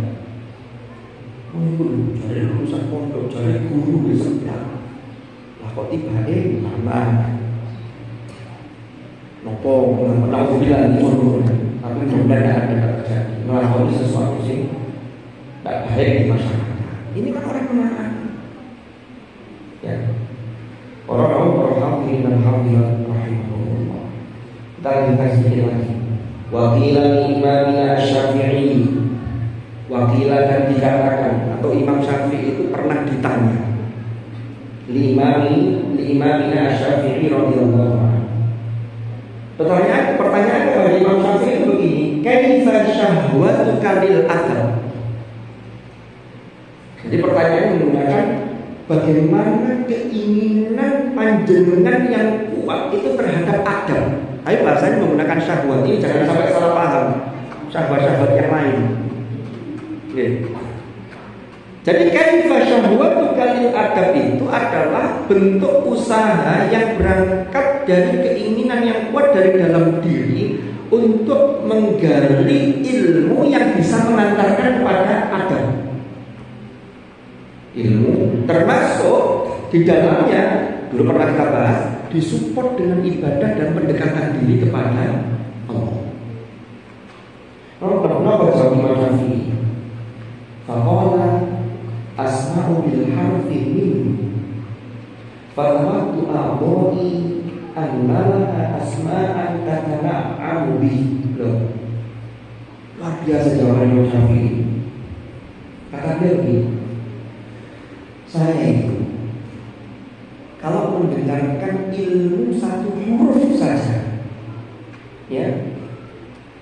Dari lulusan pondok, dari guru di sebelah. Lah kok tiba-tiba lama. Nopo aku bilang ini tapi kemudian ada terjadi melakukan sesuatu sih tidak baik di masyarakat. Ini kan orang memahami. Ya. Orang hadirin dan hadirat rahimahullah. Kita lanjutkan sedikit lagi. Wakila imamina Syafi'i. Wakila dan dikatakan atau Imam Syafi'i itu pernah ditanya. Imamina Syafi'i radhiyallahu anhu. Pertanyaan kepada Imam Syafi'i itu begini, kaifa syahwatuka lil adab? Jadi pertanyaan menggunakan bagaimana keinginan panjenengan yang kuat itu terhadap adab. Tapi bahasanya menggunakan syahwat, ini jangan sampai salah paham. Syahwat-syahwat yang lain. Okay. Jadi kaifa syahwatuka lil adab itu adalah bentuk usaha yang berangkat dari keinginan yang kuat dari dalam diri untuk menggali ilmu yang bisa mengantarkan kepada adab. Ilmu termasuk di dalamnya dulu pernah kita bahas disupport dengan ibadah dan pendekatan diri kepada Allah. Kenapa jawab Imam Syafi'i? Faqala asma'u bil harfi min fawatu a'dha'i annalaha asma'an tatana'amu bi. Loh, luar biasa jawaban Imam Syafi'i. Kata dia begini, saya itu kalau mendengarkan ilmu satu huruf saja, ya,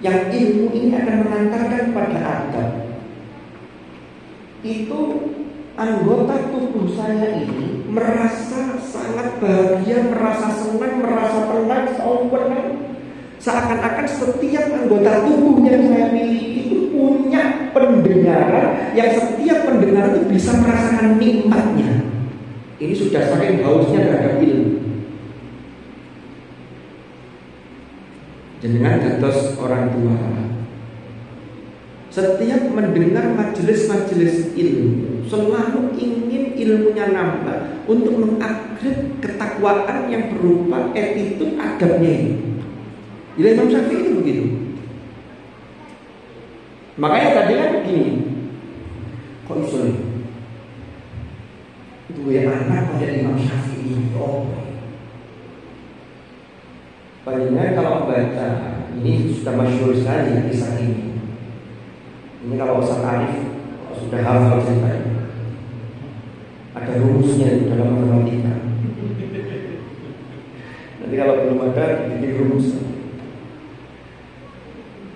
yang ilmu ini akan mengantarkan pada adab, itu anggota tubuh saya ini merasa sangat bahagia, merasa senang, merasa tenang, seumpama seakan-akan setiap anggota tubuh yang saya miliki itu punya pendengaran yang setiap pendengar itu bisa merasakan nikmatnya. Ini sudah saking hausnya terhadap ilmu. Jenengan dados orang tua, setiap mendengar majelis-majelis ilmu selalu ingin ilmunya nambah untuk mengupgrade ketakwaan yang berupa attitude adabnya ini. Jadi Imam Syafi'i itu begitu. Makanya tadi kan begini, kok iso dua anak pada Imam Syafi'i? Oh, panjenengan kalau membaca ini sudah masyhur sekali ya kisah ini. Ini kalau Ustaz Arif sudah hafal ceritanya. Ada rumusnya dalam matematika. Nanti kalau belum ada bikin rumus.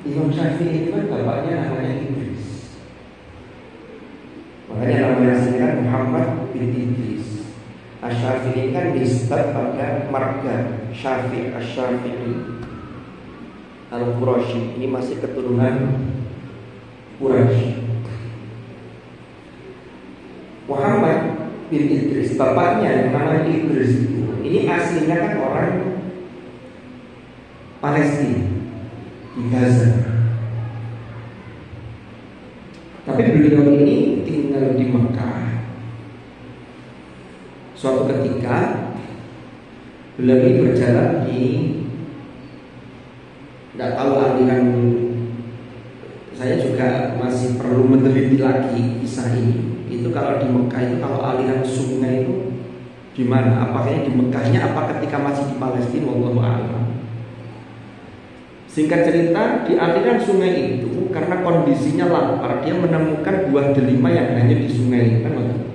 Imam Syafi'i itu kan bapaknya namanya Idris. Makanya namanya aslinya kan Muhammad bin Idris. Asy-Syafi'i kan nisbat pada marga Syafi'i Asy-Syafi'i Al-Quraisy. Ini masih keturunan Quraisy. Muhammad bin Idris, bapaknya yang namanya Idris itu, ini aslinya kan orang Palestina di Gaza. Tapi beliau ini tinggal di Mekah. Suatu ketika beliau ini berjalan di, tidak tahu aliran, saya juga masih perlu meneliti lagi kisah ini. Itu kalau di Mekah itu kalau aliran sungai itu di mana? Apakah di Mekahnya, apa ketika masih di Palestina? Wallahu a'lam. Singkat cerita, di aliran sungai itu karena kondisinya lapar, dia menemukan buah delima yang hanya di sungai kan waktu.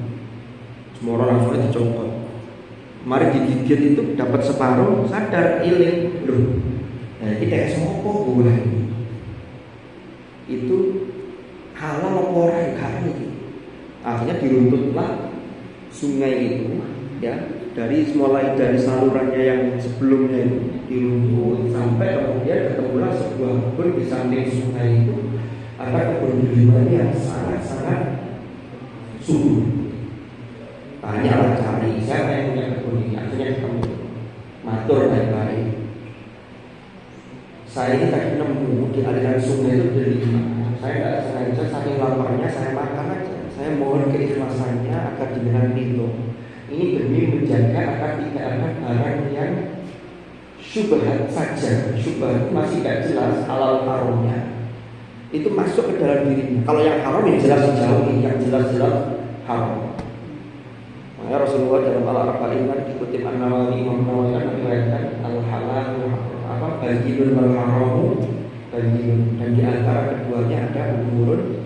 Semua orang langsung dicopot. Mari digigit itu dapat separuh, sadar iling, loh. Nah, ini kayak semopo buah ini. Itu halal apa ora kan iki. Akhirnya diruntutlah sungai itu, ya, mulai dari salurannya yang sebelumnya itu diruntut sampai kemudian ketemulah sebuah kebun di samping sungai itu. Ada kebun delima yang sangat-sangat subur. Tanyalah cari siapa yang punya kebun ini. Akhirnya ketemu, matur baik-baik. Saya ini tadi nemu di aliran sungai itu delima. Saya tidak sengaja, saking laparnya saya makan aja. Saya mohon keikhlasannya agar dengan itu. Ini demi menjaga agar tidak ada barang yang syubhat saja. Syubhat masih tidak jelas halal haramnya. Itu masuk ke dalam dirinya. Kalau yang haram yang jelas dijauhi, yang jelas-jelas haram. Makanya Rasulullah dalam Al-Arba'in kan dikutip An-Nawawi, Imam Nawawi kan meriwayatkan al-halal bayyinun wal haramu bayyinun, dan di antara keduanya ada umurun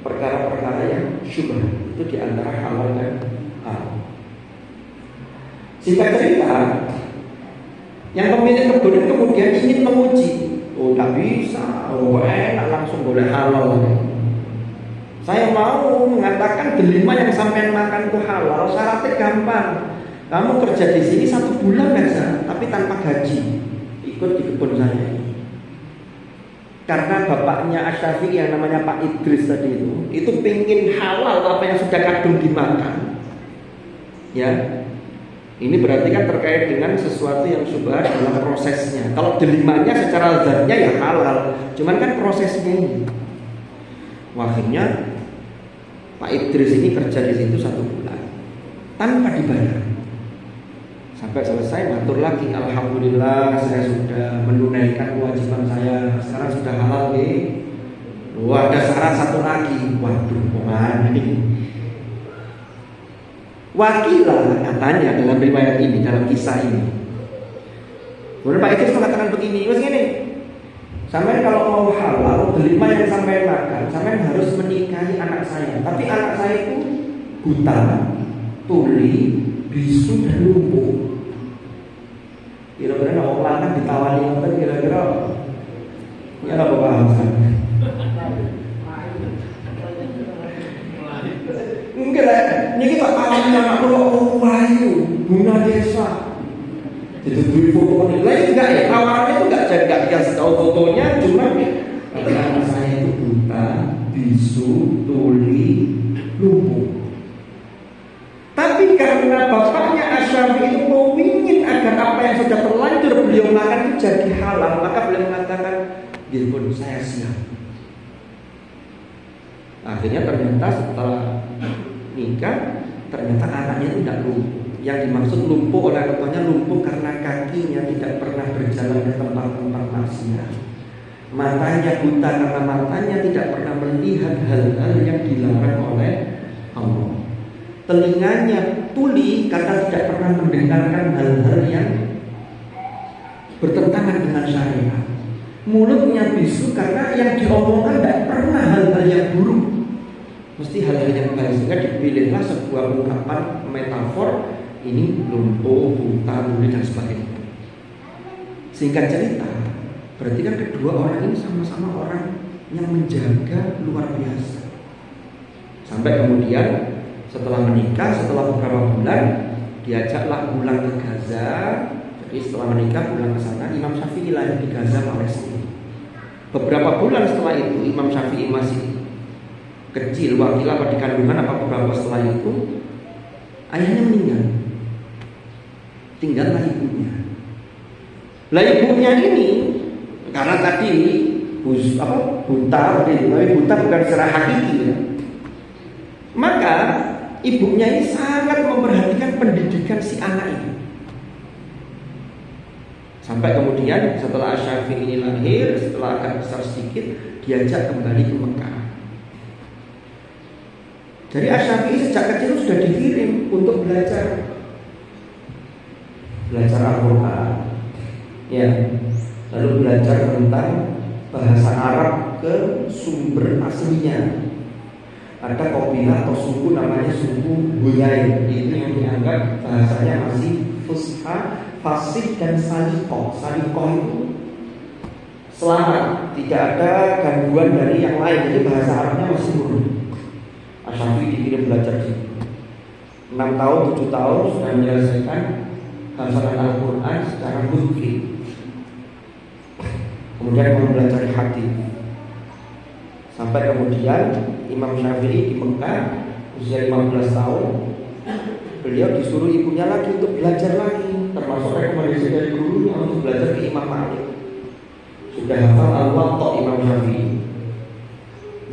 perkara-perkara yang syubhat, itu di antara halal dan haram. Singkat cerita, yang pemilik kebun kemudian ingin menguji, oh tak bisa, oh enak langsung boleh halal. Saya mau mengatakan delima yang sampai makan itu halal, syaratnya gampang. Kamu kerja di sini 1 bulan aja, tapi tanpa gaji, ikut di kebun saya. Karena bapaknya Asy-Syafi'i yang namanya Pak Idris tadi itu pingin halal apa yang sudah kadung dimakan. Ya, ini berarti kan terkait dengan sesuatu yang syubhat dalam prosesnya. Kalau delimanya secara zatnya ya halal, cuman kan prosesnya ini. Akhirnya Pak Idris ini kerja di situ 1 bulan tanpa dibayar. Sampai selesai matur lagi, alhamdulillah saya sudah menunaikan kewajiban saya, sekarang sudah halal nih. Wah, ada syarat 1 lagi. Waduh, mana ini? Wakilah katanya dalam riwayat ini, dalam kisah ini. Kemudian Pak Idris mengatakan begini, mas gini, sampai kalau mau halal, delima yang sampai makan, sampai harus menikahi anak saya. Tapi anak saya itu buta, tuli, bisu dan lumpuh. Kira-kira orang lanang ditawari apa? Kira-kira ya apa bahasan? Mungkin lah, ini kita tawari anak pulau Wahyu, Buna Desa. Jadi beri foto ini, lain enggak ya? Tawarannya itu enggak dikasih tahu fotonya, cuma anak saya itu buta, bisu, tuli, lumpuh. Tapi karena bapaknya Asy-Syafi'i itu mau ingin agar apa yang sudah terlanjur beliau makan itu jadi halal, maka beliau mengatakan, "Ya pun saya siap." Akhirnya ternyata setelah nikah, ternyata anaknya itu tidak lumpuh. Yang dimaksud lumpuh oleh ketuanya lumpuh karena kakinya tidak pernah berjalan ke tempat-tempat maksiat. Matanya buta karena matanya tidak pernah melihat hal-hal yang dilarang oleh Allah. Telinganya tuli karena tidak pernah mendengarkan hal-hal yang bertentangan dengan syariat. Mulutnya bisu karena yang diomongkan tidak pernah hal-hal yang buruk, mesti hal-hal yang baik. Sehingga dipilihlah sebuah ungkapan metafor, ini lumpuh, buta, tuli dan sebagainya. Singkat cerita, berarti kan kedua orang ini sama-sama orang yang menjaga luar biasa. Sampai kemudian setelah menikah, setelah beberapa bulan, diajaklah pulang ke Gaza. Jadi setelah menikah pulang ke sana, Imam Syafi'i lahir di Gaza, Palestina. Beberapa bulan setelah itu, Imam Syafi'i masih kecil, wakil apa di kandungan apa beberapa setelah itu, ayahnya meninggal. Tinggallah ibunya. Lah ibunya ini karena tadi buta, tapi buta bukan secara hakiki ya. Maka ibunya ini sangat memperhatikan pendidikan si anak ini. Sampai kemudian setelah Asy-Syafi'i ini lahir, setelah agak besar sedikit, diajak kembali ke Mekah. Jadi Asy-Syafi'i sejak kecil sudah dikirim untuk belajar Al-Quran, ya, lalu belajar tentang bahasa Arab ke sumber aslinya. Ada kabilah atau suku namanya suku Huyai, itu yang dianggap bahasanya masih fusha, fasih dan salikoh. Salikoh itu selamat, tidak ada gangguan dari yang lain, jadi bahasa Arabnya masih murni. Asy-Syafi'i dikirim belajar di 6 tahun, 7 tahun sudah menyelesaikan hafalan Al-Quran secara mutqin. Kemudian mempelajari hadis. Sampai kemudian Imam Syafi'i di Mekah usia 15 tahun, beliau disuruh ibunya lagi untuk belajar lagi, termasuk rekomendasi dari gurunya untuk belajar ke Imam Malik. Sudah hafal Al-Muwatta Imam Syafi'i,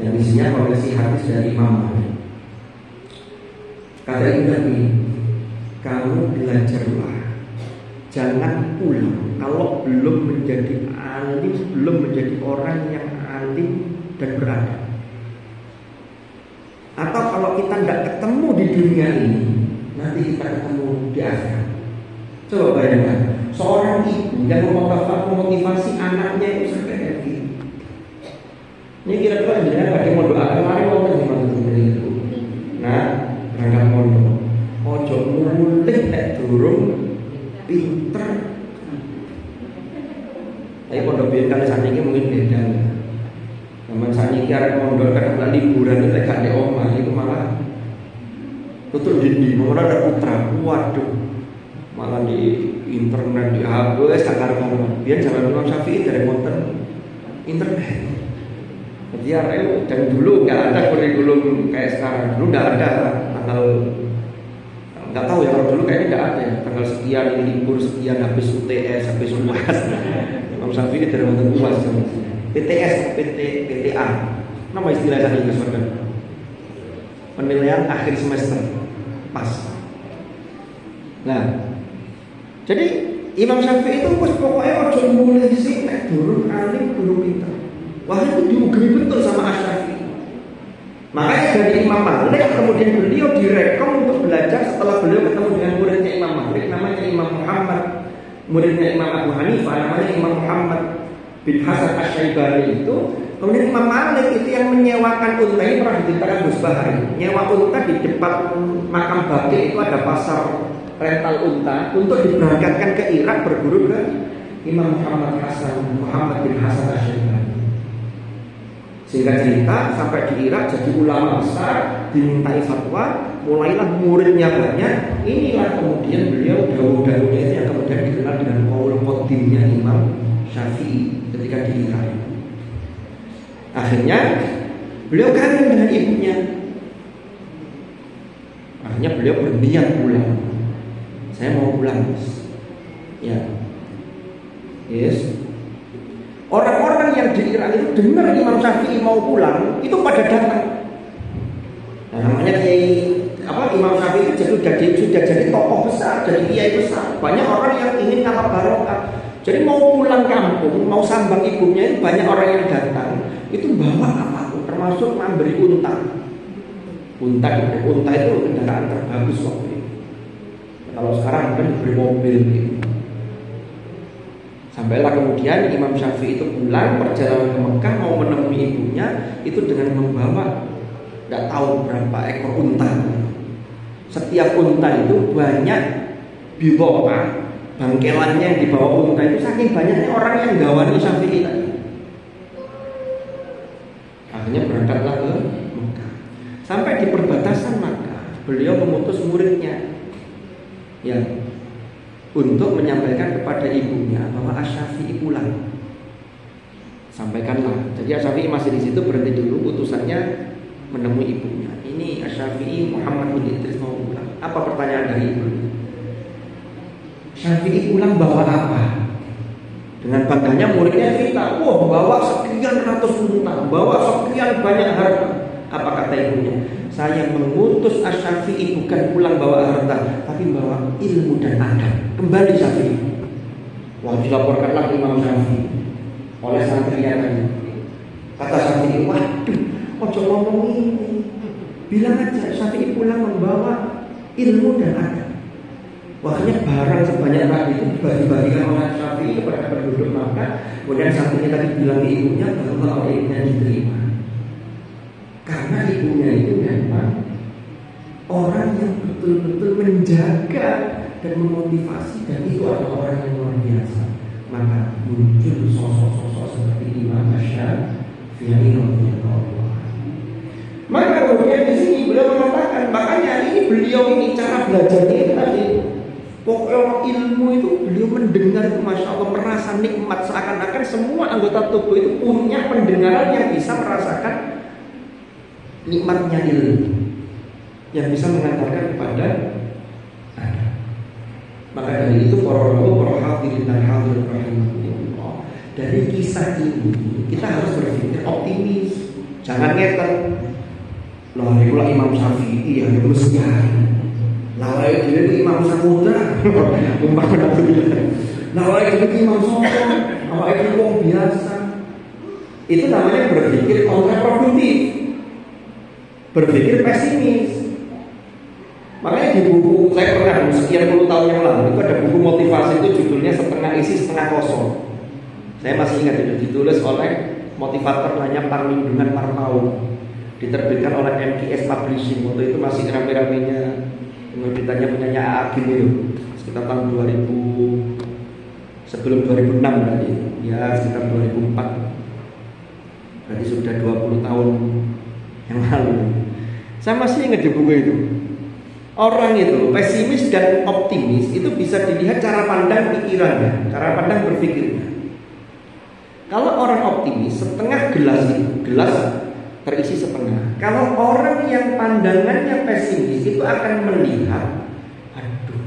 yang isinya koleksi hadis dari Imam Malik. Kata ibunya ini, kamu belajarlah, jangan pulang kalau belum menjadi alim, belum menjadi orang yang alim dan beradab. kita tidak ketemu di dunia ini, nanti kita ketemu di akhirat. Coba bayangkan, seorang ibu yang memotivasi anaknya itu sampai kayak gitu. Ini kira-kira jangan pakai mau doakan lari wonten di mana itu. Nah, berangkat mondok. Ojo mulih nek durung pinter. Tapi pondok biyen kan saniki mungkin beda. Zaman saniki arek mondok kan liburan itu gak di omah, itu malah tutup dindi, malah ada putra. Waduh. Malah di internet, di HP, sakar-karuan. Biyen zaman Imam Syafi'i dari wonten internet. Jadi arek dan dulu nggak ada kurikulum kayak sekarang. Dulu nggak ada tanggal, nggak tahu ya, kalau dulu kayaknya nggak ada ya. Tanggal sekian ini libur, sekian habis UTS, habis UAS. Imam Syafi'i dari wonten UAS, PTS, PTA. Nama istilah tadi Mas Wardan. Penilaian akhir semester pas. Nah, jadi Imam Syafi'i itu pokoknya ojo mulai sih nek durung alim durung pinter. Wah, itu diugemi betul sama Asy-Syafi'i. Makanya dari Imam Malik kemudian beliau direkom untuk belajar setelah beliau ketemu dengan muridnya Imam Malik, namanya Imam Muhammad. Muridnya Imam Abu Hanifah namanya Imam Muhammad bin Hasan Asy-Syaibani itu. Kemudian Imam Malik itu yang menyewakan unta, ini pernah diceritakan Gus Bahari. Nyewa unta di depan makam Baqi itu ada pasar rental unta untuk diberangkatkan ke Irak berguru ke Imam Muhammad bin Hasan Asy-Syaibani. Sehingga cerita sampai di Irak jadi ulama besar, dimintai fatwa, mulailah muridnya banyak. Inilah kemudian beliau dahulu-dahulunya yang kemudian dikenal dengan qaul qadimnya Imam Syafi'i ketika di Irak. Akhirnya beliau kangen dengan ibunya. Akhirnya beliau berniat pulang. Saya mau pulang, ya, yes. Orang-orang yang di Irak itu dengar Imam Syafi'i mau pulang, itu pada datang. Nah, namanya Imam Syafi'i itu sudah jadi tokoh besar, jadi kiai besar. Banyak orang yang ingin ngalap barokah. Jadi mau pulang kampung, mau sambang ibunya itu banyak orang yang datang. Itu bawa apapun, termasuk memberi unta. Unta itu kendaraan terbagus waktu itu. Kalau sekarang mungkin diberi mobil gitu. Sampailah kemudian Imam Syafi'i itu pulang perjalanan ke Mekah mau menemui ibunya itu dengan membawa tidak tahu berapa ekor unta. Setiap unta itu banyak bidoa, bangkelannya yang dibawa unta itu saking banyaknya orang yang gawani Syafi'i tadi. Akhirnya berangkatlah ke Mekah. Sampai di perbatasan Mekah, beliau mengutus muridnya, ya, untuk menyampaikan kepada ibunya bahwa Asy-Syafi'i pulang. Sampaikanlah. Jadi Asy-Syafi'i masih di situ, berhenti dulu, utusannya menemui ibunya. Ini Asy-Syafi'i Muhammad bin Idris mau pulang. Apa pertanyaan dari ibu? Syafi'i pulang bawa apa? Dengan bangganya muridnya cerita, wah bawa sekian ratus unta, bawa sekian banyak harta. Apa kata ibunya? Saya mengutus Asy-Syafi'i bukan pulang bawa harta, tapi bawa ilmu dan adab. Kembali Syafi'i. Wah, dilaporkanlah Imam Syafi'i oleh santrinya tadi. Kata Syafi'i, waduh, ojo ngomong ini. Bilang aja Syafi'i pulang membawa ilmu dan adab. Makanya barang sebanyak tadi itu dibagi-bagikan oleh Syafi'i kepada penduduk Makkah. Kemudian santrinya tadi bilang ke ibunya bahwa oleh ibunya diterima. Karena ibunya itu memang orang yang betul-betul menjaga dan memotivasi, dan itu adalah orang yang luar biasa. Maka muncul sosok-sosok seperti Imam Asy-Syafi'i radhiyallahu. Maka kemudian di sini beliau mengatakan, makanya ini beliau ini cara belajarnya itu tadi. Pokoknya ilmu itu beliau mendengar itu Masya Allah merasa nikmat, seakan-akan semua anggota tubuh itu punya pendengaran yang bisa merasakan nikmatnya ilmu yang bisa mengantarkan kepada ada. Maka dari itu para hadirin dan hadirat rahimahullah, dari kisah ini kita harus berpikir optimis, jangan ngeter. Loh, itulah Imam Syafi'i yang mesti lawai jadi Imam Samudra, umpama lawai jadi Imam Sopo, lawai itu wong biasa. Itu namanya berpikir kontraproduktif. berpikir pesimis. Makanya di buku saya pernah sekian puluh tahun yang lalu itu ada buku motivasi, itu judulnya Setengah Isi Setengah Kosong. Saya masih ingat itu, ditulis oleh motivator namanya Parlindungan Marmau, diterbitkan oleh MKS Publishing. Waktu itu masih rame-ramenya penerbitannya punyanya Agim itu, sekitar tahun 2000, sebelum 2006 berarti, ya sekitar 2004. Berarti sudah 20 tahun yang lalu. Saya masih ingat di buku itu. Orang itu pesimis dan optimis itu bisa dilihat cara pandang pikirannya, cara pandang berpikirnya. Kalau orang optimis, setengah gelas itu, gelas terisi setengah. Kalau orang yang pandangannya pesimis itu akan melihat, aduh,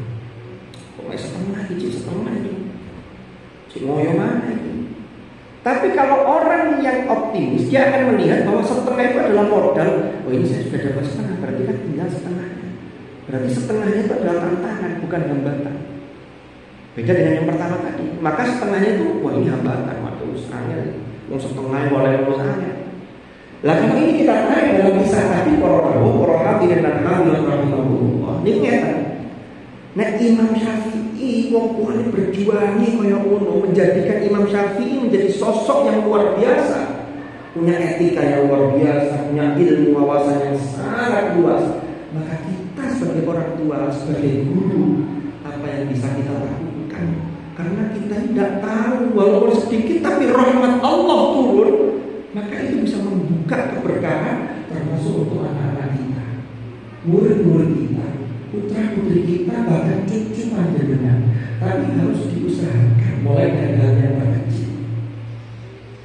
kok setengah ini, ngoyo mana ini. Tapi kalau orang yang optimis, dia akan melihat bahwa setengah itu adalah modal. Oh, ini saya sudah dapat setengah, berarti kan tinggal setengahnya. Berarti setengahnya itu adalah tantangan, bukan hambatan. Beda dengan yang pertama tadi. Maka setengahnya itu, wah ini hambatan, waduh usahanya, mau setengah boleh usahanya. Lah kalau ini kita tarik dalam kisah tadi, para hadirin dan hadirat rahimahullah. Ini ngeten. Nek Imam Syafi'i wong tuane berjuangi kaya ngono, menjadikan Imam Syafi'i menjadi sosok yang luar biasa, punya etika yang luar biasa, punya ilmu wawasan yang sangat luas. Maka kita sebagai orang tua, sebagai guru, apa yang bisa kita lakukan? Karena kita tidak tahu, walaupun sedikit tapi rahmat Allah turun, maka itu bisa membuka keberkahan termasuk untuk anak-anak kita, murid-murid kita, putra-putri kita, bahkan cucu panjenengan. Tapi harus diusahakan mulai dari hal yang terkecil.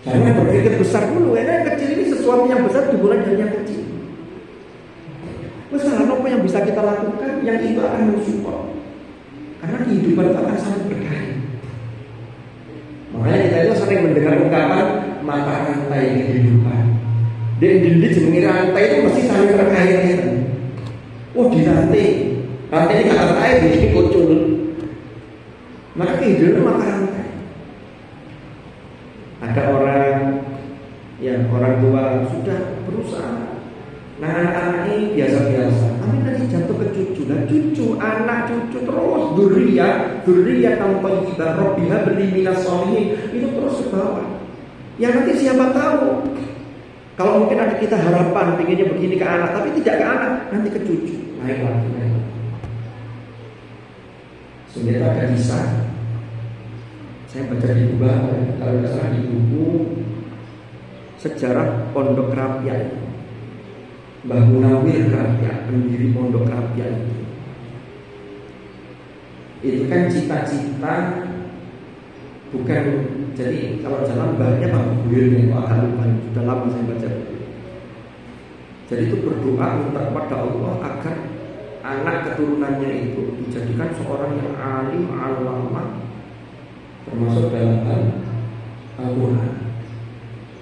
Jangan berpikir besar dulu, yang kecil ini sesuatu yang besar dimulai dari yang kecil. Besar apa yang bisa kita lakukan, yang itu akan mensupport. Karena kehidupan itu akan sangat berkah. Makanya kita itu sering mendengar ungkapan mata rantai kehidupan. Di jenenge rantai itu mesti saling terkait. Oh di rantai ini nggak rantai, ini kucul. Maka kehidupan mata rantai. Ada orang, ya orang tua sudah berusaha. Nah anak ini biasa-biasa, tapi nanti jatuh ke cucu. Nah cucu, anak cucu terus duriyah tanpa ibadah Robbiha beli minas solihin, itu terus ke bawah. Ya nanti siapa tahu, kalau mungkin ada kita harapan pengennya begini ke anak, tapi tidak ke anak, nanti ke cucu. Naik lagi. Sebenarnya ada kisah. Saya baca di buku, kalau tidak salah di buku Sejarah Pondok Rapiat. Mbah Munawir Rapiat, pendiri Pondok Rapiat itu kan cita-cita bukan, jadi kalau jalan mbahnya Pak Buhirnya, Pak akan lupa, sudah lama saya baca. Jadi itu berdoa minta kepada Allah agar anak keturunannya itu dijadikan seorang yang alim, alama, termasuk dalam hal Al-Quran.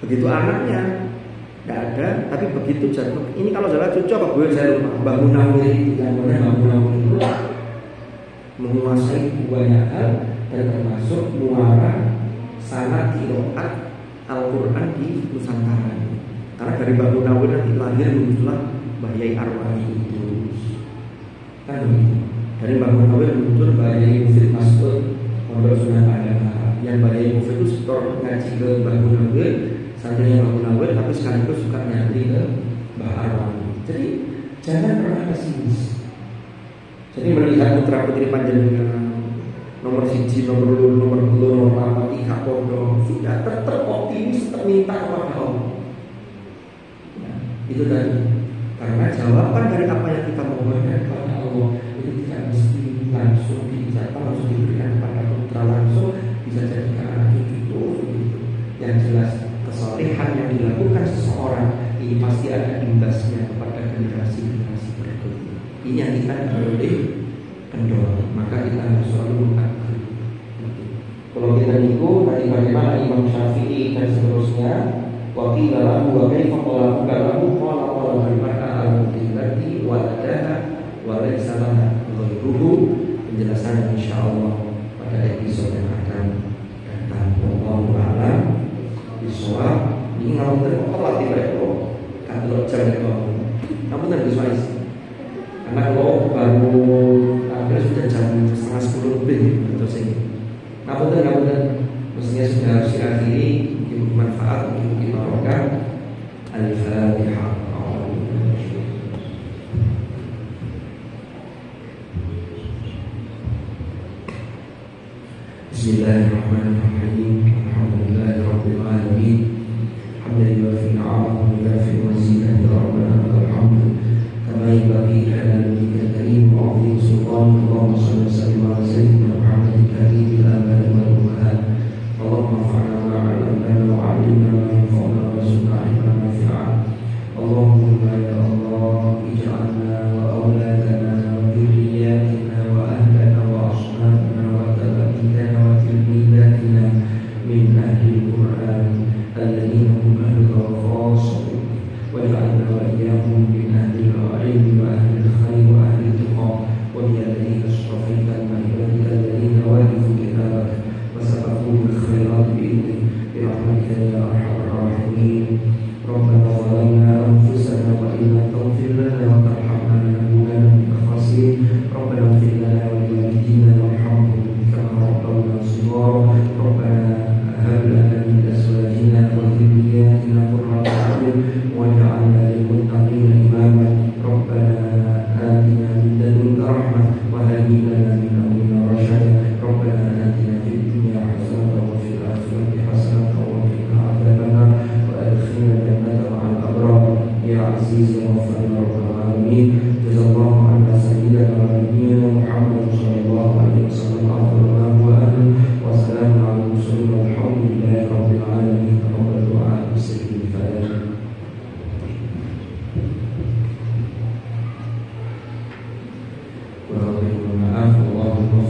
Begitu anaknya tidak ada, tapi begitu jatuh. Ini kalau salah cucu apa gue saya lupa. Mbah Munawir itu yang mana Mbah Munawir itu menguasai banyak hal dan termasuk muara sanad qiraat Al-Quran di Nusantara. Karena dari Mbah Munawir nanti lahir muncullah Mbah Yai Arwani itu. Kan begitu. Dari Mbah Munawir muncul Mbah Yai Mufid Mas'ud Pondok Sunan Padang. Yang Mbah Yai Mufid itu setor ngaji ke Mbah Munawir, santrinya Mbah Munawir, tapi sekaligus suka nyantri ke Mbah Arwani. Jadi jangan pernah pesimis. Jadi melihat putra putri panjenengan nomor siji, nomor loro, nomor telu, nomor papat, tiga pondok sudah teroptimis terminta kepada Allah. Ya, itu tadi. Karena jawaban dari apa yang kita mohonkan kepada Allah itu tidak mesti langsung dicatat, langsung diberikan kepada putra langsung, bisa jadi ke anak cucu terus begitu. Yang jelas kesalehan yang dilakukan seseorang ini pasti ada imbasnya kepada generasi-generasi berikutnya. Ini yang kita boleh kendor, maka kita harus selalu mengakui. Kalau kita niku tadi bagaimana Imam Syafi'i dan seterusnya, wakil dalam wa kaifa qala kalahu qala bagaimana al-mutillati wa adaha wa laysa lana ghairuhu. Penjelasan insyaallah pada episode yang akan datang. Wallahu a'lam bishawab. Ini ngapunten kok latih bae kok. Kan jam Namun Gus Faiz, karena kalau baru tampil sudah jam 9:30 lebih betul sih. Namun mestinya sudah harus diakhiri. Mungkin bermanfaat, mungkin barokah. Al-Fatihah. Bismillahirrahmanirrahim. Alhamdulillahirabbil alamin. Hamdan yuwafi ni'amahu wa yukafi mazidahu. Ya Rabbana lakal hamd kama yanbaghi li jalalihi karim wa 'azimi sultanik. Allahumma shalli wa sallim ala sayyidina Muhammadin karimil abadi wal ummahat. Allahumma anfa'na ma 'allamtana wa 'allimna ma yanfa'una wa zidna 'ilman nafi'an. Allahumma ya Allah ij'alna wa auladana wa dhurriyyatina wa ahlana wa ashabana wa tabi'ina wa tilmidatina min ahli al-Qur'an alladhina hum ahlul khasah waj'alna wa iyyahum min ahli al-'ilmi wa ahli al-khair wa ahli al-tuqa wa min alladhina astafaita min ibadika alladhina warithu kitabak wa sabaqu bil khairat bi'idhnik bi rahmatika ya arhamar rahimin. Rabbana zalamna anfusana wa in lam taghfir lana wa tarhamna lanakunanna minal khasirin. Rabbana ighfir lana wa liwalidina warhamhum kama rabbawna shighara. Rabbana hab lana min azwajina wa dhurriyyatina qurrata a'yun waj'alna lil muttaqina imama. Rabbana atina min ladunka rahmah wa hayyi lana min amrina rashada. Rabbana atina fid dunya hasanatan wa fil akhirati hasanatan wa qina adzabannar wa adkhilna jannata ma'al abrar ya aziz ya ghafur ya rabbal alamin. Jazallahu anna sayyidina wa nabiyyina Muhammad sallallahu alaihi wasallam wa alihi wa salamun ala mursalin walhamdulillahi rabbil alamin. Taqabbal du'a muslimin fa'ala. Wa maaf, Allahumma